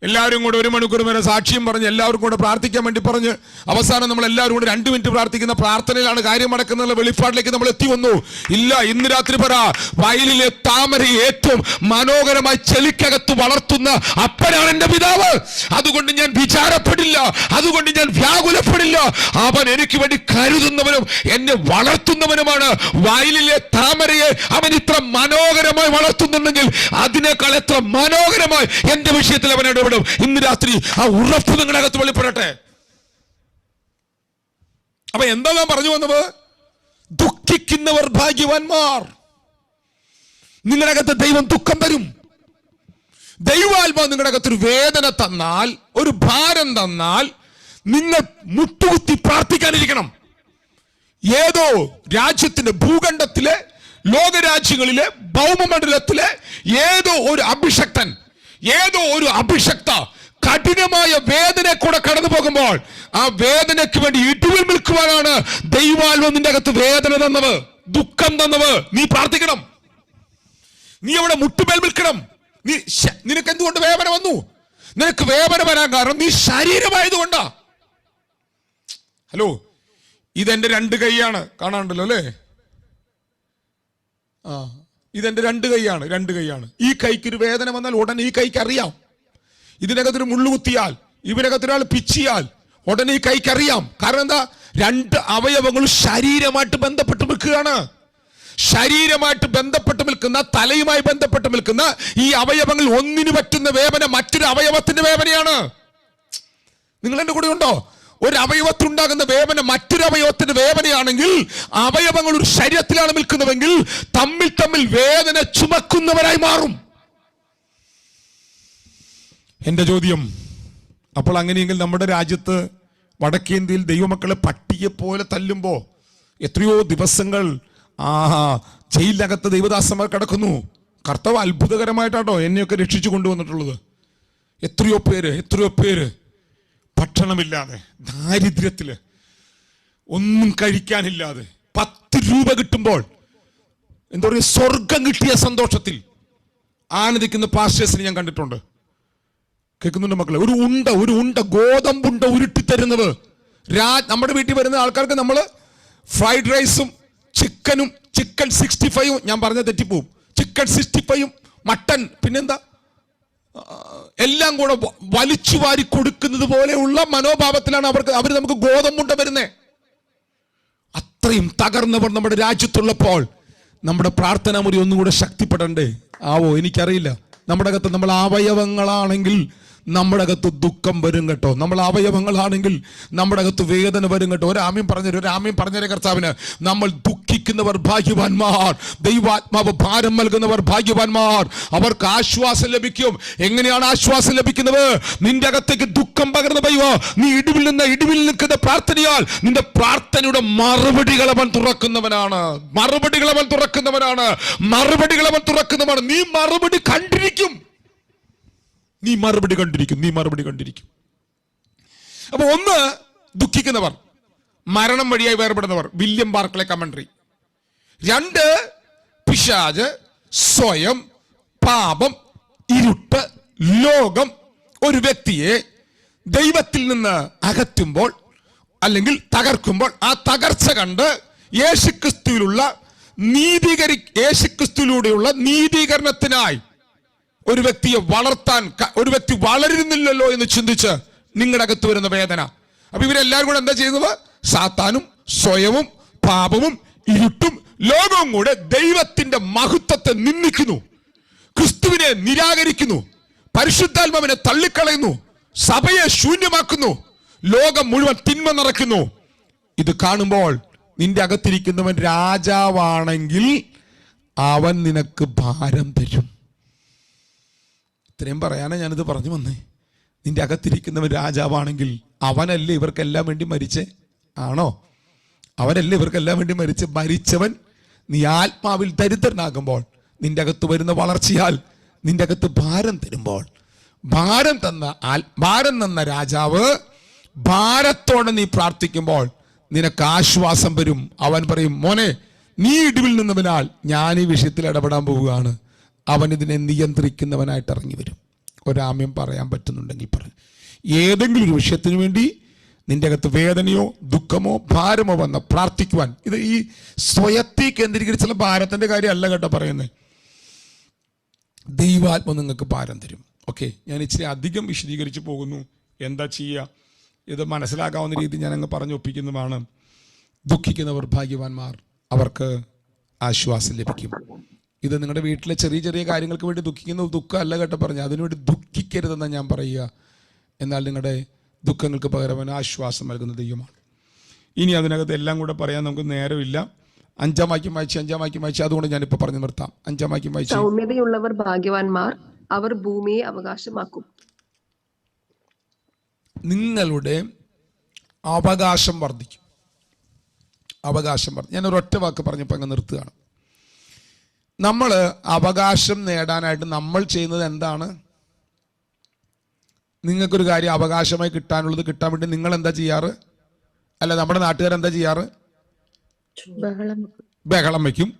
എല്ലാവരും കൂടെ 1 മണിക്കൂർ വരെ സാക്ഷ്യം പറഞ്ഞ് എല്ലാവർക്കും കൂടെ പ്രാർത്ഥിക്കാൻ വേണ്ടി പറഞ്ഞ് അവസാനം നമ്മൾ എല്ലാവരും കൂടെ 2 മിനിറ്റ് പ്രാർത്ഥിക്കുന്ന പ്രാർത്ഥനയിലാണ് കാര്യം നടക്കുന്ന വെളിപ്പാടിലേക്ക് നമ്മൾ എത്തി വന്നു. ഇല്ല, ഇന്ന് രാത്രി പറ, വയലിലെ താമര ഏറ്റവും മനോഹരമായി ചെളിക്കകത്ത് വളർത്തുന്ന അപ്പനാണ് എന്റെ പിതാവ്. അതുകൊണ്ട് ഞാൻ വിചാരപ്പെടില്ല, അതുകൊണ്ട് ഞാൻ വ്യാകുലപ്പെടില്ല. അവൻ എനിക്ക് വേണ്ടി കരുതുന്നവനും എന്നെ വളർത്തുന്നവനുമാണ്. വയലിലെ താമരയെ അവൻ ഇത്ര മനോഹരമായി വളർത്തുന്നുണ്ടെങ്കിൽ അതിനേക്കാൾ എത്ര മനോഹരമായി എന്റെ വിഷയത്തിൽ അവൻ ഇടപെടും. ഇന്ന് രാത്രി ആ ഉറപ്പ് നിങ്ങളുടെ അകത്ത് വെളിപ്പെടട്ടെ. അപ്പൊ എന്താ ഞാൻ പറഞ്ഞു വന്നത്? ദുഃഖിക്കുന്നവർ ഭാഗ്യവാന്മാർ. നിങ്ങളുടെ അകത്ത് ദൈവം ദുഃഖം തരും. ദൈവാത്മാവ് നിങ്ങളുടെ അകത്തൊരു വേദന തന്നാൽ, ഒരു ഭാരം തന്നാൽ, നിങ്ങൾ മുട്ടുകുത്തി പ്രാർത്ഥിക്കാനിരിക്കണം. ഏതോ രാജ്യത്തിന്റെ ഭൂഖണ്ഡത്തിലെ, ലോകരാജ്യങ്ങളിലെ, ഭൗമമണ്ഡലത്തിലെ ഏതോ ഒരു അഭിഷക്തൻ, ഏതോ ഒരു അഭിഷക്ത കഠിനമായ വേദന കൂടെ കടന്നു പോകുമ്പോൾ ആ വേദനയ്ക്ക് വേണ്ടി ഇടിവിൽ നിൽക്കുവാനാണ് ദൈവാത്മാവ് നിന്റെ അകത്ത് വേദന തന്നത്, ദുഃഖം തന്നത്. നീ പ്രാർത്ഥിക്കണം, നീ അവിടെ മുട്ടുമേൽ നിൽക്കണം. നിനക്ക് എന്തുകൊണ്ട് വേദന വന്നു? നിനക്ക് വേദന വരാൻ കാരണം നീ ശരീരമായതുകൊണ്ടാ. ഹലോ, ഇതെന്റെ 2 കൈയാണ്, കാണാണ്ടല്ലോ അല്ലേ? ഇതെന്റെ 2 കൈയാണ്, 2 കൈയാണ്. ഈ കൈക്ക് ഒരു വേദന വന്നാൽ ഉടനെ ഈ കൈക്ക് അറിയാം. ഇതിനകത്തൊരു മുള്ളു കുത്തിയാൽ, ഇവനകത്തൊരാൾ പിച്ചിയാൽ ഉടനെ ഈ കൈക്ക് അറിയാം. കാരണം എന്താ? 2 അവയവങ്ങളും ശരീരമായിട്ട് ബന്ധപ്പെട്ട് നിൽക്കുകയാണ്. ശരീരമായിട്ട് ബന്ധപ്പെട്ട് നിൽക്കുന്ന, തലയുമായി ബന്ധപ്പെട്ട് നിൽക്കുന്ന ഈ അവയവങ്ങൾ ഒന്നിനു പറ്റുന്ന വേദന മറ്റൊരു അവയവത്തിന്റെ വേദനയാണ്. നിങ്ങൾ എന്റെ കൂടെ ഉണ്ടോ? ഒരു അവയവത്തിലുണ്ടാകുന്ന വേദന മറ്റൊരു അവയവത്തിന്റെ വേദനയാണെങ്കിൽ, അവയവങ്ങൾ ഒരു ശരീരത്തിലാണ് നിൽക്കുന്നതെങ്കിൽ തമ്മിൽ തമ്മിൽ വേദന ചുമക്കുന്നവരായി മാറും. എന്റെ ചോദ്യം, അപ്പോൾ അങ്ങനെയെങ്കിൽ നമ്മുടെ രാജ്യത്ത് വടക്കേന്ത്യയിൽ ദൈവമക്കളെ പട്ടിയെ പോലെ തല്ലുമ്പോ എത്രയോ ദിവസങ്ങൾ ജയിലിനകത്ത് ദൈവദാസന്മാർ കിടക്കുന്നു. കർത്താവ് അത്ഭുതകരമായിട്ടാട്ടോ എന്നെയൊക്കെ രക്ഷിച്ചു കൊണ്ടുവന്നിട്ടുള്ളത്. എത്രയോ പേര് ഭക്ഷണമില്ലാതെ, ദാരിദ്ര്യത്തില്, ഒന്നും കഴിക്കാനില്ലാതെ, 10 രൂപ കിട്ടുമ്പോൾ എന്താ പറയുക, സ്വർഗം കിട്ടിയ സന്തോഷത്തിൽ ആനന്ദിക്കുന്ന പാസ്റ്റേഴ്സിനെ ഞാൻ കണ്ടിട്ടുണ്ട്. കേൾക്കുന്നുണ്ട് മക്കളെ? ഒരു ഉണ്ട ഗോതമ്പുണ്ട ഉരുട്ടി തരുന്നത്. നമ്മുടെ വീട്ടിൽ വരുന്ന ആൾക്കാർക്ക് നമ്മൾ ഫ്രൈഡ് റൈസും ചിക്കൻ 65, ഞാൻ പറഞ്ഞ തെറ്റിപ്പോവും, ചിക്കൻ 65, മട്ടൻ, പിന്നെന്താ, എല്ലാം കൂടെ വലിച്ചു വാരി കൊടുക്കുന്നത് പോലെയുള്ള മനോഭാവത്തിലാണ് അവർ നമുക്ക് ഗോതമ്പുണ്ട വരുന്നേ. അത്രയും തകർന്നവർ നമ്മുടെ രാജ്യത്തുള്ളപ്പോൾ നമ്മുടെ പ്രാർത്ഥനാ മുറി ഒന്നും കൂടെ ശക്തിപ്പെടണ്ടേ? എനിക്കറിയില്ല. നമ്മുടെ അകത്ത് നമ്മൾ അവയവങ്ങളാണെങ്കിൽ നമ്മുടെ അകത്ത് ദുഃഖം വരും കേട്ടോ. നമ്മൾ അവയവങ്ങളാണെങ്കിൽ നമ്മുടെ അകത്ത് വേദന വരും കേട്ടോ. ഒരാമ്യം പറഞ്ഞൊരു കർത്താവിന്. നമ്മൾ ദുഃഖിക്കുന്നവർ ഭാഗ്യവാന്മാർ, ദൈവാത്മാവ് ഭാരം നൽകുന്നവർ ഭാഗ്യവാന്മാർ, അവർക്ക് ആശ്വാസം ലഭിക്കും. എങ്ങനെയാണ് ആശ്വാസം ലഭിക്കുന്നത്? നിന്റെ അകത്തേക്ക് ദുഃഖം പകർന്നു പോയോ, നീ ഇടിവിൽ നിൽക്കുന്ന പ്രാർത്ഥനയാൽ നിന്റെ പ്രാർത്ഥനയുടെ മറുപടികൾ അവൻ തുറക്കുന്നവനാണ്. നീ മറുപടി കണ്ടിരിക്കും. അപ്പൊ ഒന്ന്, ദുഃഖിക്കുന്നവർ, മരണം വഴിയായി വേർപെടുന്നവർ, വില്യം ബാർക്ലെ കമന്ററി. 2, പിശാച്, സ്വയം, പാപം, ഇരുട്ട്, ലോകം ഒരു വ്യക്തിയെ ദൈവത്തിൽ നിന്ന് അകറ്റുമ്പോൾ അല്ലെങ്കിൽ തകർക്കുമ്പോൾ ആ തകർച്ച കണ്ട് യേശുക്രിസ്തുവിലൂടെയുള്ള നീതീകരണത്തിനായി ഒരു വ്യക്തിയെ വളർത്താൻ ഒരു വ്യക്തി വളരുന്നില്ലല്ലോ എന്ന് ചിന്തിച്ച് നിങ്ങളുടെ അകത്ത് വരുന്ന വേദന. അപ്പൊ ഇവരെല്ലാവരും കൂടെ എന്താ ചെയ്യുന്നത്? സാത്താനും സ്വയവും പാപവും ഇരുട്ടും ലോകവും കൂടെ ദൈവത്തിന്റെ മഹത്വത്തെ നിന്ദിക്കുന്നു, ക്രിസ്തുവിനെ നിരാകരിക്കുന്നു, പരിശുദ്ധാത്മാവിനെ തള്ളിക്കളയുന്നു, സഭയെ ശൂന്യമാക്കുന്നു, ലോകം മുഴുവൻ തിന്മ നിറയ്ക്കുന്നു. ഇത് കാണുമ്പോൾ നിന്റെ അകത്തിരിക്കുന്നവൻ രാജാവാണെങ്കിൽ അവൻ നിനക്ക് ഭാരം തരും. ഇത്രയും പറയാനാ ഞാനിത് പറഞ്ഞു വന്നേ. നിന്റെ അകത്തിരിക്കുന്നവൻ രാജാവാണെങ്കിൽ അവനല്ലേ ഇവർക്കെല്ലാം വേണ്ടി മരിച്ചേ? ആണോ? അവനല്ലേ ഇവർക്കെല്ലാം വേണ്ടി മരിച്ചവൻ നീ ആത്മാവിൽ ദരിദ്രനാകുമ്പോൾ നിന്റെ അകത്ത് വരുന്ന വളർച്ചയാൽ നിന്റെ അകത്ത് ഭാരം തരുമ്പോൾ, ഭാരം തന്ന രാജാവ് ഭാരത്തോടെ നീ പ്രാർത്ഥിക്കുമ്പോൾ നിനക്ക് ആശ്വാസം വരും. അവൻ പറയും, മോനെ നീ ഇടിവിൽ നിന്നവനാൽ ഞാൻ ഈ വിഷയത്തിൽ ഇടപെടാൻ പോവുകയാണ്. അവൻ ഇതിനെ നിയന്ത്രിക്കുന്നവനായിട്ട് ഇറങ്ങി വരും. ഒരാമ്യം പറയാൻ പറ്റുന്നുണ്ടെങ്കിൽ പറയും. ഏതെങ്കിലും ഒരു വിഷയത്തിന് വേണ്ടി നിന്റെ അകത്ത് വേദനയോ ദുഃഖമോ ഭാരമോ വന്ന പ്രാർത്ഥിക്കുവാൻ, ഇത് ഈ സ്വയത്തെ കേന്ദ്രീകരിച്ചുള്ള ഭാരത്തിന്റെ കാര്യമല്ല കേട്ടോ പറയുന്നത്. ദൈവാത്മ നിങ്ങൾക്ക് ഭാരം തരും. ഓക്കെ, ഞാൻ ഇച്ചിരി അധികം വിശദീകരിച്ച് പോകുന്നു. എന്താ ചെയ്യുക, ഇത് മനസ്സിലാക്കാവുന്ന രീതി ഞാൻ അങ്ങ് പറഞ്ഞൊപ്പിക്കുന്നതാണ്. ദുഃഖിക്കുന്നവർ ഭാഗ്യവാന്മാർ, അവർക്ക് ആശ്വാസം ലഭിക്കും. ഇത് നിങ്ങളുടെ വീട്ടിലെ ചെറിയ ചെറിയ കാര്യങ്ങൾക്ക് വേണ്ടി ദുഃഖിക്കുന്ന ദുഃഖമല്ല കേട്ടോ പറഞ്ഞു. അതിനുവേണ്ടി ദുഃഖിക്കരുതെന്ന് ഞാൻ പറയുക. എന്നാൽ നിങ്ങളുടെ ദുഃഖങ്ങൾക്ക് പകരം ആശ്വാസം നൽകുന്ന ദൈവമാണ്. ഇനി അതിനകത്ത് എല്ലാം കൂടെ പറയാൻ നമുക്ക് നേരമില്ല. 5-ാം വാക്യം വായിച്ച് അതുകൊണ്ട് ഞാനിപ്പോൾ പറഞ്ഞു നിർത്താം. 5-ാം വാക്യം വായിച്ച്. സൗമ്യതയുള്ളവർ ഭാഗ്യവാന്മാർ, അവർ ഭൂമിയെ അവകാശമാക്കും. നിങ്ങളുടെ അവകാശം വർദ്ധിക്കും. ഞാൻ ഒരൊറ്റ വാക്ക് പറഞ്ഞപ്പോൾ അങ്ങ് നിർത്തുകയാണ്. നമ്മൾ അവകാശം നേടാനായിട്ട് നമ്മൾ ചെയ്യുന്നത് എന്താണ്? നിങ്ങൾക്കൊരു കാര്യം അവകാശമായി കിട്ടാനുള്ളത് കിട്ടാൻ വേണ്ടി നിങ്ങൾ എന്താ ചെയ്യാറ്? അല്ല, നമ്മുടെ നാട്ടുകാരെന്താ ചെയ്യാറ്? ബഹളം വയ്ക്കും,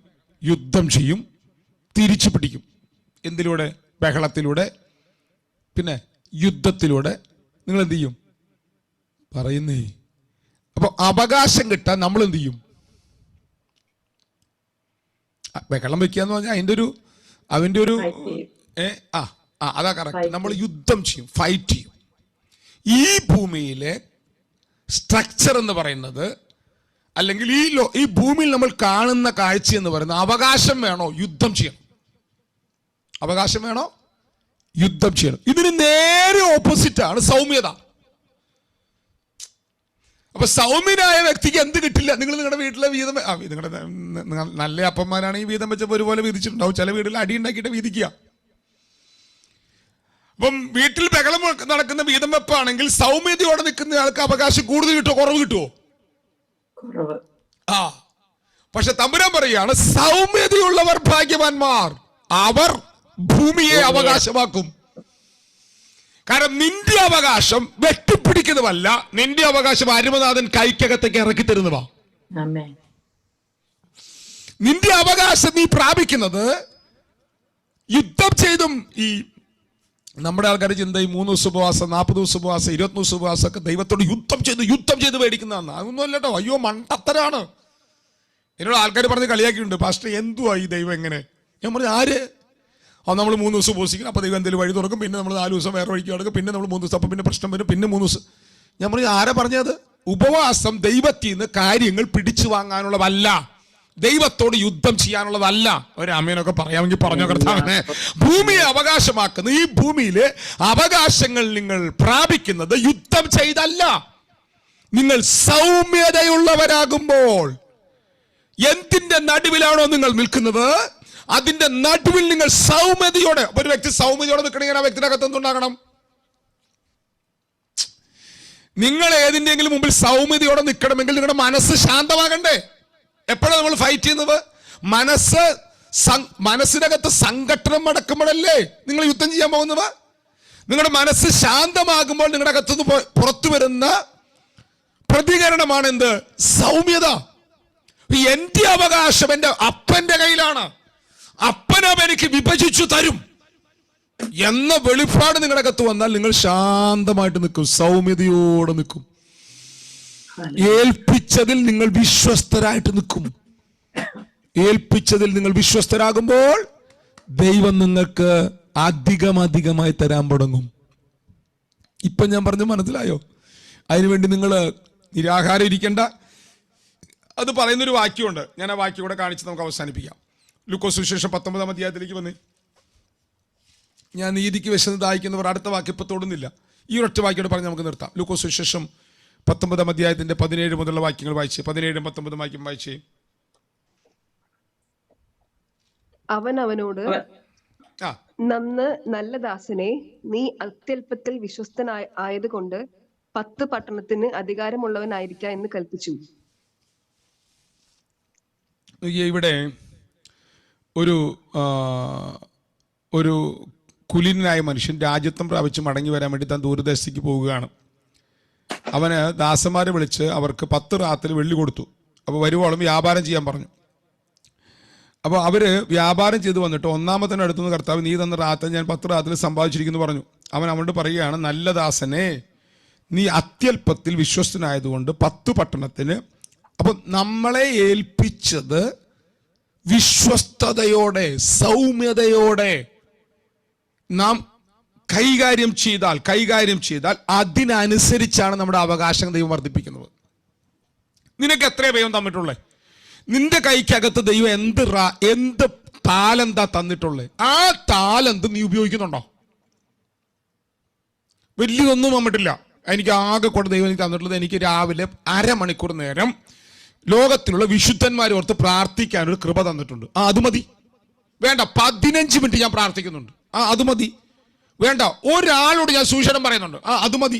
യുദ്ധം ചെയ്യും, തിരിച്ചു പിടിക്കും. എന്തിലൂടെ? ബഹളത്തിലൂടെ, പിന്നെ യുദ്ധത്തിലൂടെ. നിങ്ങൾ എന്ത് ചെയ്യും? പറയുന്നേ. അപ്പൊ അവകാശം കിട്ടാൻ നമ്മൾ എന്ത് ചെയ്യും? ബഹളം വെക്കുക എന്ന് പറഞ്ഞാൽ അതിന്റെ ഒരു അതാ കറക്റ്റ്. നമ്മൾ യുദ്ധം ചെയ്യും, ഫൈറ്റ് ചെയ്യും. ഈ ഭൂമിയിലെ സ്ട്രക്ചർ എന്ന് പറയുന്നത്, അല്ലെങ്കിൽ ഈ ഭൂമിയിൽ നമ്മൾ കാണുന്ന കാഴ്ച എന്ന് പറയുന്നത്, അവകാശം വേണോ യുദ്ധം ചെയ്യണം, അവകാശം വേണോ യുദ്ധം ചെയ്യണം. ഇതിന് നേരെ ഓപ്പോസിറ്റ് ആണ് സൗമ്യത. അപ്പൊ സൗമ്യനായ വ്യക്തിക്ക് എന്ത് കിട്ടില്ല? നിങ്ങൾ നിങ്ങളുടെ വീട്ടിലെ വീതം, നിങ്ങളുടെ നല്ല അപ്പന്മാരാണെങ്കിൽ വീതം വെച്ചപ്പോൾ ഒരുപോലെ വീതിച്ചിട്ടുണ്ടാവും. ചില വീട്ടിൽ അടി ഉണ്ടാക്കിയിട്ട് വീതിക്കുക. അപ്പം വീട്ടിൽ ബഹളം നടക്കുന്ന വീതം വെപ്പാണെങ്കിൽ സൗമ്യതയോടെ നിൽക്കുന്ന ആൾക്ക് അവകാശം കൂടുതൽ കിട്ടുമോ കുറവ് കിട്ടുമോ? പക്ഷെ തമ്പുരാൻ പറയുകയാണ്, സൗമ്യതയുള്ളവർ ഭാഗ്യവാന്മാർ, അവർ ഭൂമിയെ അവകാശമാക്കും. കാരണം നിന്റെ അവകാശം വെട്ടിപ്പിടിക്കുന്നതല്ല, നിന്റെ അവകാശം അരുമനാഥൻ കൈക്കകത്തേക്ക് ഇറക്കി തരുന്നതാ. നിന്റെ അവകാശം നീ പ്രാപിക്കുന്നത് യുദ്ധം ചെയ്തും. ഈ നമ്മുടെ ആൾക്കാരുടെ ചിന്ത ഈ 3 ദിവസം ഉപവാസം, 40 ദിവസം ഉപവാസം, 21 ദിവസം ഉപവാസം ഒക്കെ ദൈവത്തോട് യുദ്ധം ചെയ്ത് മേടിക്കുന്നതാണ്. അതൊന്നും അല്ലട്ടോ. അയ്യോ, മണ്ടത്തരാണ്. എന്നോട് ആൾക്കാർ പറഞ്ഞ് കളിയാക്കിയിട്ടുണ്ട്, പാസ്റ്റർ എന്തുവാ ഈ ദൈവം എങ്ങനെ? ഞാൻ പറഞ്ഞു, ആര്? നമ്മൾ 3 ദിവസം ഉപവസിക്കണം, അപ്പോൾ ദൈവം എന്തെങ്കിലും വഴി തുറക്കും. പിന്നെ നമ്മൾ 4 ദിവസം വേറെ വഴിക്ക് കിടക്കും. പിന്നെ നമ്മൾ 3 ദിവസം, അപ്പം പിന്നെ പ്രശ്നം വരും. പിന്നെ 3 ദിവസം. ഞാൻ പറഞ്ഞു, ആരാ പറഞ്ഞത്? ഉപവാസം ദൈവത്തിൽ നിന്ന് കാര്യങ്ങൾ പിടിച്ചു വാങ്ങാനുള്ളതല്ല, ദൈവത്തോട് യുദ്ധം ചെയ്യാനുള്ളതല്ല. ഒരമ്മേനൊക്കെ പറയാമെങ്കിൽ പറഞ്ഞോ കർത്താവിനെ. ഭൂമിയെ അവകാശമാക്കുന്ന ഈ ഭൂമിയിലെ അവകാശങ്ങൾ നിങ്ങൾ പ്രാപിക്കുന്നത് യുദ്ധം ചെയ്തല്ല. നിങ്ങൾ സൗമ്യതയുള്ളവരാകുമ്പോൾ, എന്തിന്റെ നടുവിലാണോ നിങ്ങൾ നിൽക്കുന്നത്, അതിന്റെ നടുവിൽ നിങ്ങൾ സൗമ്യതയോടെ. ഒരു വ്യക്തി സൗമ്യതയോടെ നിൽക്കണമെങ്കിൽ ആ വ്യക്തിനകത്ത് എന്തുണ്ടാകണം? നിങ്ങൾ ഏതിന്റെങ്കിലും മുമ്പിൽ സൗമ്യതയോടെ നിൽക്കണമെങ്കിൽ നിങ്ങളുടെ മനസ്സ് ശാന്തമാകണ്ടേ? എപ്പോഴാണ് നമ്മൾ ഫൈറ്റ് ചെയ്യുന്നത്? മനസ്സിനകത്ത് സംഘട്ടനം അടക്കുമ്പോഴല്ലേ നിങ്ങൾ യുദ്ധം ചെയ്യാൻ പോകുന്നത്. നിങ്ങളുടെ മനസ്സ് ശാന്തമാകുമ്പോൾ നിങ്ങളുടെ അകത്തുനിന്ന് പുറത്തു വരുന്ന പ്രതികരണമാണ് എന്ത്? സൗമ്യത. എന്റെ അവകാശം എന്റെ അപ്പന്റെ കയ്യിലാണ്, അപ്പനവ എനിക്ക് വിഭജിച്ചു തരും എന്ന വെളിപ്പാട് നിങ്ങളുടെ അകത്ത് വന്നാൽ നിങ്ങൾ ശാന്തമായിട്ട് നിൽക്കും, സൗമ്യതയോടെ നിൽക്കും. ഏൽപ്പിച്ചതിൽ നിങ്ങൾ വിശ്വസ്തരായിട്ട് നിൽക്കും. ഏൽപ്പിച്ചതിൽ നിങ്ങൾ വിശ്വസ്തരാകുമ്പോൾ ദൈവം നിങ്ങൾക്ക് അധികമായി തരാൻ തുടങ്ങും. ഇപ്പൊ ഞാൻ പറഞ്ഞു മനസ്സിലായോ? അതിനുവേണ്ടി നിങ്ങൾ നിരാഹാരം ഇരിക്കേണ്ട. അത് പറയുന്നൊരു വാക്യമുണ്ട്, ഞാൻ ആ വാക്യം കൂടെ കാണിച്ച് നമുക്ക് അവസാനിപ്പിക്കാം. ലൂക്കോസ് സുവിശേഷം 19-ാം അധ്യായത്തിലേക്ക് വന്ന്, ഞാൻ നീതിക്ക് വിശന്ന് ദാഹിക്കുന്നവർ, അടുത്ത വാക്യം ഇപ്പൊ തൊടുന്നില്ല, ഈ ഒരൊറ്റ വാക്യോടെ പറഞ്ഞ് നമുക്ക് നിർത്താം. ലൂക്കോസ് സുവിശേഷം 19-ാം അധ്യായത്തിന്റെ 17 മുതലുള്ള വാക്യങ്ങൾ വായിച്ച്, 17-ഉം 19-ഉം വാക്യം വായിച്ച്. അവൻ അവനോട്, നന്ന് നല്ല ദാസനെ, നീ അത്യല്പത്തിൽ വിശ്വസ്തനായതുകൊണ്ട് 10 പട്ടണത്തിന് അധികാരമുള്ളവനായിരിക്കാം എന്ന് കൽപ്പിച്ചു. ഇവിടെ ഒരു കുലീനനായ മനുഷ്യൻ രാജ്യത്വം പ്രാപിച്ച് മടങ്ങി വരാൻ വേണ്ടി താൻ ദൂരദേശത്തേക്ക് പോവുകയാണ്. അവന് ദാസന്മാരെ വിളിച്ച് അവർക്ക് 10 റാത്തൽ വെള്ളി കൊടുത്തു. അപ്പോൾ വരുവോളം വ്യാപാരം ചെയ്യാൻ പറഞ്ഞു. അപ്പോൾ അവർ വ്യാപാരം ചെയ്ത് വന്നിട്ട് ഒന്നാമത്തെ അടുത്തുനിന്ന് കർത്താവ്, നീ തന്ന റാത്തൽ ഞാൻ 10 റാത്തൽ സമ്പാദിച്ചിരിക്കുന്നു പറഞ്ഞു. അവൻ അവനോട് പറയുകയാണ്, നല്ല ദാസനെ, നീ അത്യല്പത്തിൽ വിശ്വസ്തനായതുകൊണ്ട് 10 പട്ടണത്തിന്. അപ്പം നമ്മളെ ഏൽപ്പിച്ചത് വിശ്വസ്തയോടെ സൗമ്യതയോടെ നാം കൈകാര്യം ചെയ്താൽ അതിനനുസരിച്ചാണ് നമ്മുടെ അവകാശം ദൈവം വർദ്ധിപ്പിക്കുന്നത്. നിനക്ക് എത്ര ദൈവം തന്നിട്ടുള്ളേ? നിന്റെ കൈക്കകത്ത് ദൈവം എന്ത് താലന്താ തന്നിട്ടുള്ളേ? ആ താലന്ത് നീ ഉപയോഗിക്കുന്നുണ്ടോ? വലിയതൊന്നും വന്നിട്ടില്ല. എനിക്ക് ആകെ കൊണ്ട് ദൈവം എനിക്ക് തന്നിട്ടുള്ളത്, എനിക്ക് രാവിലെ 1/2 മണിക്കൂർ നേരം ലോകത്തിലുള്ള വിശുദ്ധന്മാരെ ഓർത്ത് പ്രാർത്ഥിക്കാനൊരു കൃപ തന്നിട്ടുണ്ട്. അത് മതി. വേണ്ട 15 മിനിറ്റ് ഞാൻ പ്രാർത്ഥിക്കുന്നുണ്ട്. അത് മതി. വേണ്ട ഒരാളോട് ഞാൻ സുവിശേഷം പറയുന്നുണ്ട്. അത് മതി.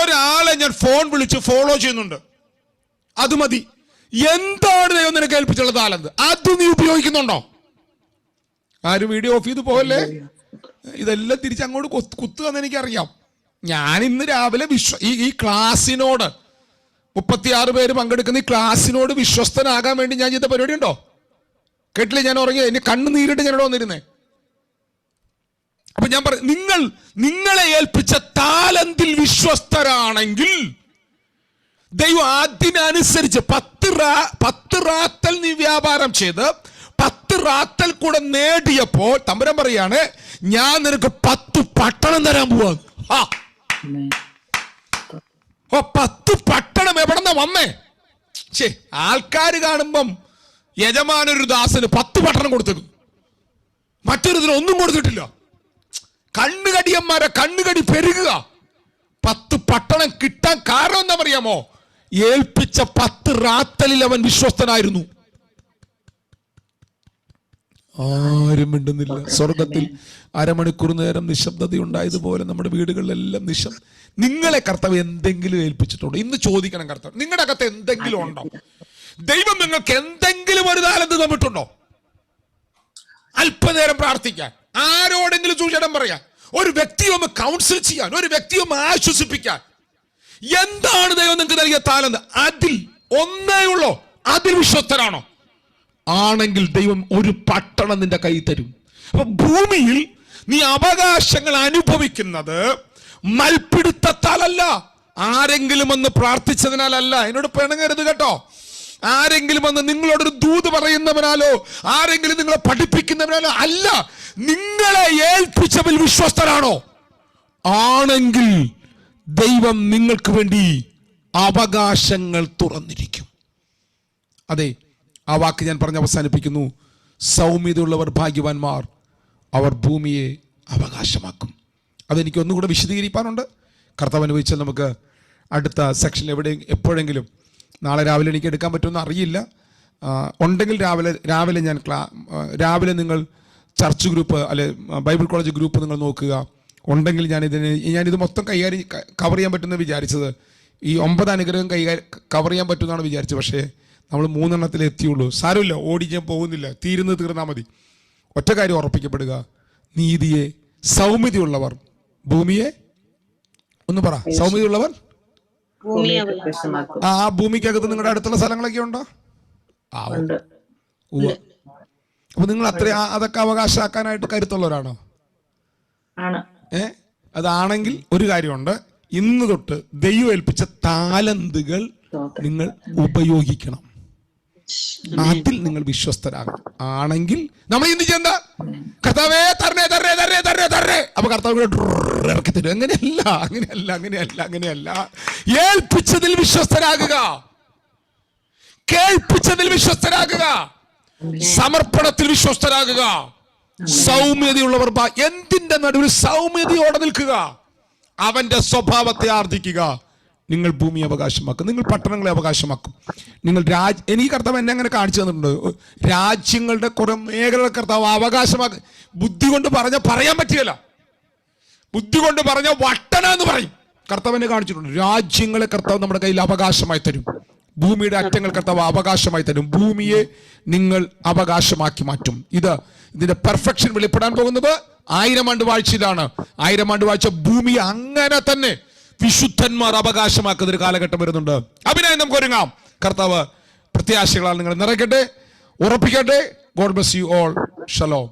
ഒരാളെ ഞാൻ ഫോൺ വിളിച്ച് ഫോളോ ചെയ്യുന്നുണ്ട്. അത് മതി. എന്താണ് ദൈവം നിനക്ക് ഏൽപ്പിച്ചുള്ള താലന്ത്? അത് നീ ഉപയോഗിക്കുന്നുണ്ടോ? ആരും വീഡിയോ ഓഫ് ചെയ്ത് പോകല്ലേ. ഇതെല്ലാം തിരിച്ച് അങ്ങോട്ട് കുത്തുകയെന്ന് എനിക്കറിയാം. ഞാൻ ഇന്ന് രാവിലെ ഈ ക്ലാസ്സിനോട് 36 പേര് പങ്കെടുക്കുന്ന ഈ ക്ലാസ്സിനോട് വിശ്വസ്തനാകാൻ വേണ്ടി ഞാൻ ചെയ്ത പരിപാടി ഉണ്ടോ? കേട്ടില്ലേ? ഞാൻ ഉറങ്ങി എന്നെ കണ്ണ് നീരിട്ട് ഞാനിവിടെ വന്നിരുന്നേ. അപ്പൊ ഞാൻ പറഞ്ഞു, നിങ്ങളെ ഏൽപ്പിച്ച താലന്തിൽ വിശ്വസ്തരാണെങ്കിൽ ദൈവം അതിനനുസരിച്ച് 10 റാത്തൽ നീ വ്യാപാരം ചെയ്ത് 10 റാത്തൽ കൂടെ നേടിയപ്പോൾ തമ്പുരാൻ പറയാണ്, ഞാൻ നിനക്ക് 10 പട്ടണം തരാൻ പോവാ. 10 പട്ടണം എവിടെന്നാ വന്നേ? ആൾക്കാര് കാണുമ്പം യജമാനൊരു ദാസന് 10 പട്ടണം കൊടുത്തു, മറ്റൊരു ഒന്നും കൊടുത്തിട്ടില്ല. കണ്ണുകടിയന്മാരെ കണ്ണുകടി പെരുകുക. 10 പട്ടണം കിട്ടാൻ കാരണം എന്താ പറയാമോ? ഏൽപ്പിച്ച 10 റാത്തലിൽ അവൻ വിശ്വസ്തനായിരുന്നു. ആരും മിണ്ടുന്നില്ല. സ്വർഗത്തിൽ 1/2 മണിക്കൂർ നേരം നിശബ്ദത ഉണ്ടായതുപോലെ നമ്മുടെ വീടുകളിലെല്ലാം നിങ്ങളെ കർത്താവ് എന്തെങ്കിലും ഏൽപ്പിച്ചിട്ടുണ്ടോ? ഇന്ന് ചോദിക്കണം കർത്താവ്, നിങ്ങളുടെ അകത്ത് എന്തെങ്കിലും ഉണ്ടോ? ദൈവം നിങ്ങൾക്ക് എന്തെങ്കിലും ഒരു താലന്ത് തന്നിട്ടുണ്ടോ? അല്പനേരം പ്രാർത്ഥിക്കാൻ, ആരോടെങ്കിലും സുവിശേഷം പറയാൻ, ഒരു വ്യക്തിയെ ഒന്ന് കൗൺസിൽ ചെയ്യാൻ, ഒരു വ്യക്തിയെ ഒന്ന് ആശ്വസിപ്പിക്കാൻ. എന്താണ് ദൈവം നിങ്ങൾക്ക് നൽകിയ താലന്ത്? അതിൽ ഒന്നേ ഉള്ളോ? അതിൽ വിശ്വസ്തരാണോ? ആണെങ്കിൽ ദൈവം ഒരു പട്ടണം നിന്റെ കൈ തരും. അപ്പൊ ഭൂമിയിൽ നീ അവകാശങ്ങൾ അനുഭവിക്കുന്നത് മൽപ്പിടുത്തത്താലല്ല, ആരെങ്കിലും ഒന്ന് പ്രാർത്ഥിച്ചതിനാലല്ല. എന്നോട് പിണങ്ങരുത് കേട്ടോ. ആരെങ്കിലും വന്ന് നിങ്ങളോടൊരു ദൂത് പറയുന്നവനാലോ ആരെങ്കിലും നിങ്ങളെ പഠിപ്പിക്കുന്നവനാലോ അല്ല. നിങ്ങളെ ഏൽപ്പിച്ചവൽ വിശ്വസ്തരാണോ? ആണെങ്കിൽ ദൈവം നിങ്ങൾക്ക് വേണ്ടി അവകാശങ്ങൾ തുറന്നിരിക്കും. അതെ, ആ വാക്ക് ഞാൻ പറഞ്ഞ് അവസാനിപ്പിക്കുന്നു. സൗമ്യതയുള്ളവർ ഭാഗ്യവാന്മാർ, അവർ ഭൂമിയെ അവകാശമാക്കും. അതെനിക്ക് ഒന്നുകൂടെ വിശദീകരിക്കാനുണ്ട്. കർത്താവ് അനുഭവിച്ചാൽ നമുക്ക് അടുത്ത സെക്ഷനിൽ എപ്പോഴെങ്കിലും നാളെ രാവിലെ എനിക്ക് എടുക്കാൻ പറ്റുമെന്ന് അറിയില്ല. ഉണ്ടെങ്കിൽ രാവിലെ ഞാൻ രാവിലെ നിങ്ങൾ ചർച്ച് ഗ്രൂപ്പ് അല്ലെ ബൈബിൾ കോളേജ് ഗ്രൂപ്പ് നിങ്ങൾ നോക്കുക. ഉണ്ടെങ്കിൽ ഞാനിത് മൊത്തം കവർ ചെയ്യാൻ പറ്റുമെന്ന് വിചാരിച്ചത്. ഈ 9 അനുഗ്രഹം കവർ ചെയ്യാൻ പറ്റുമെന്നാണ് വിചാരിച്ചത്. പക്ഷേ നമ്മൾ 3 എണ്ണത്തിലേ എത്തിയുള്ളൂ. സാരമില്ല, ഞാൻ പോകുന്നില്ല. തീർന്നാൽ മതി. ഒറ്റ കാര്യം ഉറപ്പിക്കപ്പെടുക, നീതിയെ സൗമ്യതയുള്ളവർ ഭൂമിയെ ഒന്ന് പറ, സൗമ്യതയുള്ളവർ ആ ഭൂമിക്കകത്ത് നിങ്ങളുടെ അടുത്തുള്ള സ്ഥലങ്ങളൊക്കെ ഉണ്ടോ? അപ്പൊ നിങ്ങൾ അതൊക്കെ അവകാശമാക്കാനായിട്ട് കരുത്തുള്ളവരാണോ? അതാണെങ്കിൽ ഒരു കാര്യമുണ്ട്, ഇന്ന് തൊട്ട് ദൈവം ഏൽപ്പിച്ച താലന്തുകൾ നിങ്ങൾ ഉപയോഗിക്കണം. അതിൽ നിങ്ങൾ വിശ്വസ്തരാകണം. ആണെങ്കിൽ നമ്മൾ എന്ത് ചെയ്യണ്ട? കർത്താവേ തരണേ തരണേ തരണേ തരണേ തരണേ. അപ്പൊ കർത്താവ് ഇറക്കി തരും. അങ്ങനെയല്ല. ഏൽപ്പിച്ചതിൽ വിശ്വസ്തരാകുക, കേൾപ്പിച്ചതിൽ വിശ്വസ്തരാകുക, സമർപ്പണത്തിൽ വിശ്വസ്തരാകുക. സൗമ്യതയുള്ളവർ എന്തിന്റെ നടുവിൽ സൗമ്യതയോടെ നിൽക്കുക, അവന്റെ സ്വഭാവത്തെ ആർജിക്കുക. നിങ്ങൾ ഭൂമി അവകാശമാക്കും, നിങ്ങൾ പട്ടണങ്ങളെ അവകാശമാക്കും. നിങ്ങൾ എനിക്ക് കർത്താവ് എന്നെ അങ്ങനെ കാണിച്ചു തന്നിട്ടുണ്ട്. രാജ്യങ്ങളുടെ കുറെ മേഖലകൾ കർത്താവ് അവകാശമാക്കും. ബുദ്ധി കൊണ്ട് പറയാൻ പറ്റിയല്ല. ബുദ്ധി കൊണ്ട് പറഞ്ഞ വട്ടന എന്ന് പറയും. കർത്താവ് എന്നെ കാണിച്ചിട്ടുണ്ട്. രാജ്യങ്ങളെ കർത്താവ് നമ്മുടെ കയ്യിൽ അവകാശമായി തരും. ഭൂമിയുടെ അറ്റങ്ങൾ കർത്താവ് അവകാശമായി തരും. ഭൂമിയെ നിങ്ങൾ അവകാശമാക്കി മാറ്റും. ഇതിന്റെ പെർഫെക്ഷൻ വെളിപ്പെടാൻ പോകുന്നത് 1000 ആണ്ട് വാഴ്ചയിലാണ്. 1000 ആണ്ട് വാഴ്ച ഭൂമി അങ്ങനെ തന്നെ വിശുദ്ധന്മാർ അവകാശമാക്കുന്ന ഒരു കാലഘട്ടം വരുന്നുണ്ട്. അതിനായി നമുക്ക് ഒരുങ്ങാം. കർത്താവ് പ്രത്യാശകളാൽ നിങ്ങൾ നിറയ്ക്കട്ടെ, ഉറപ്പിക്കട്ടെ. God bless you all. Shalom.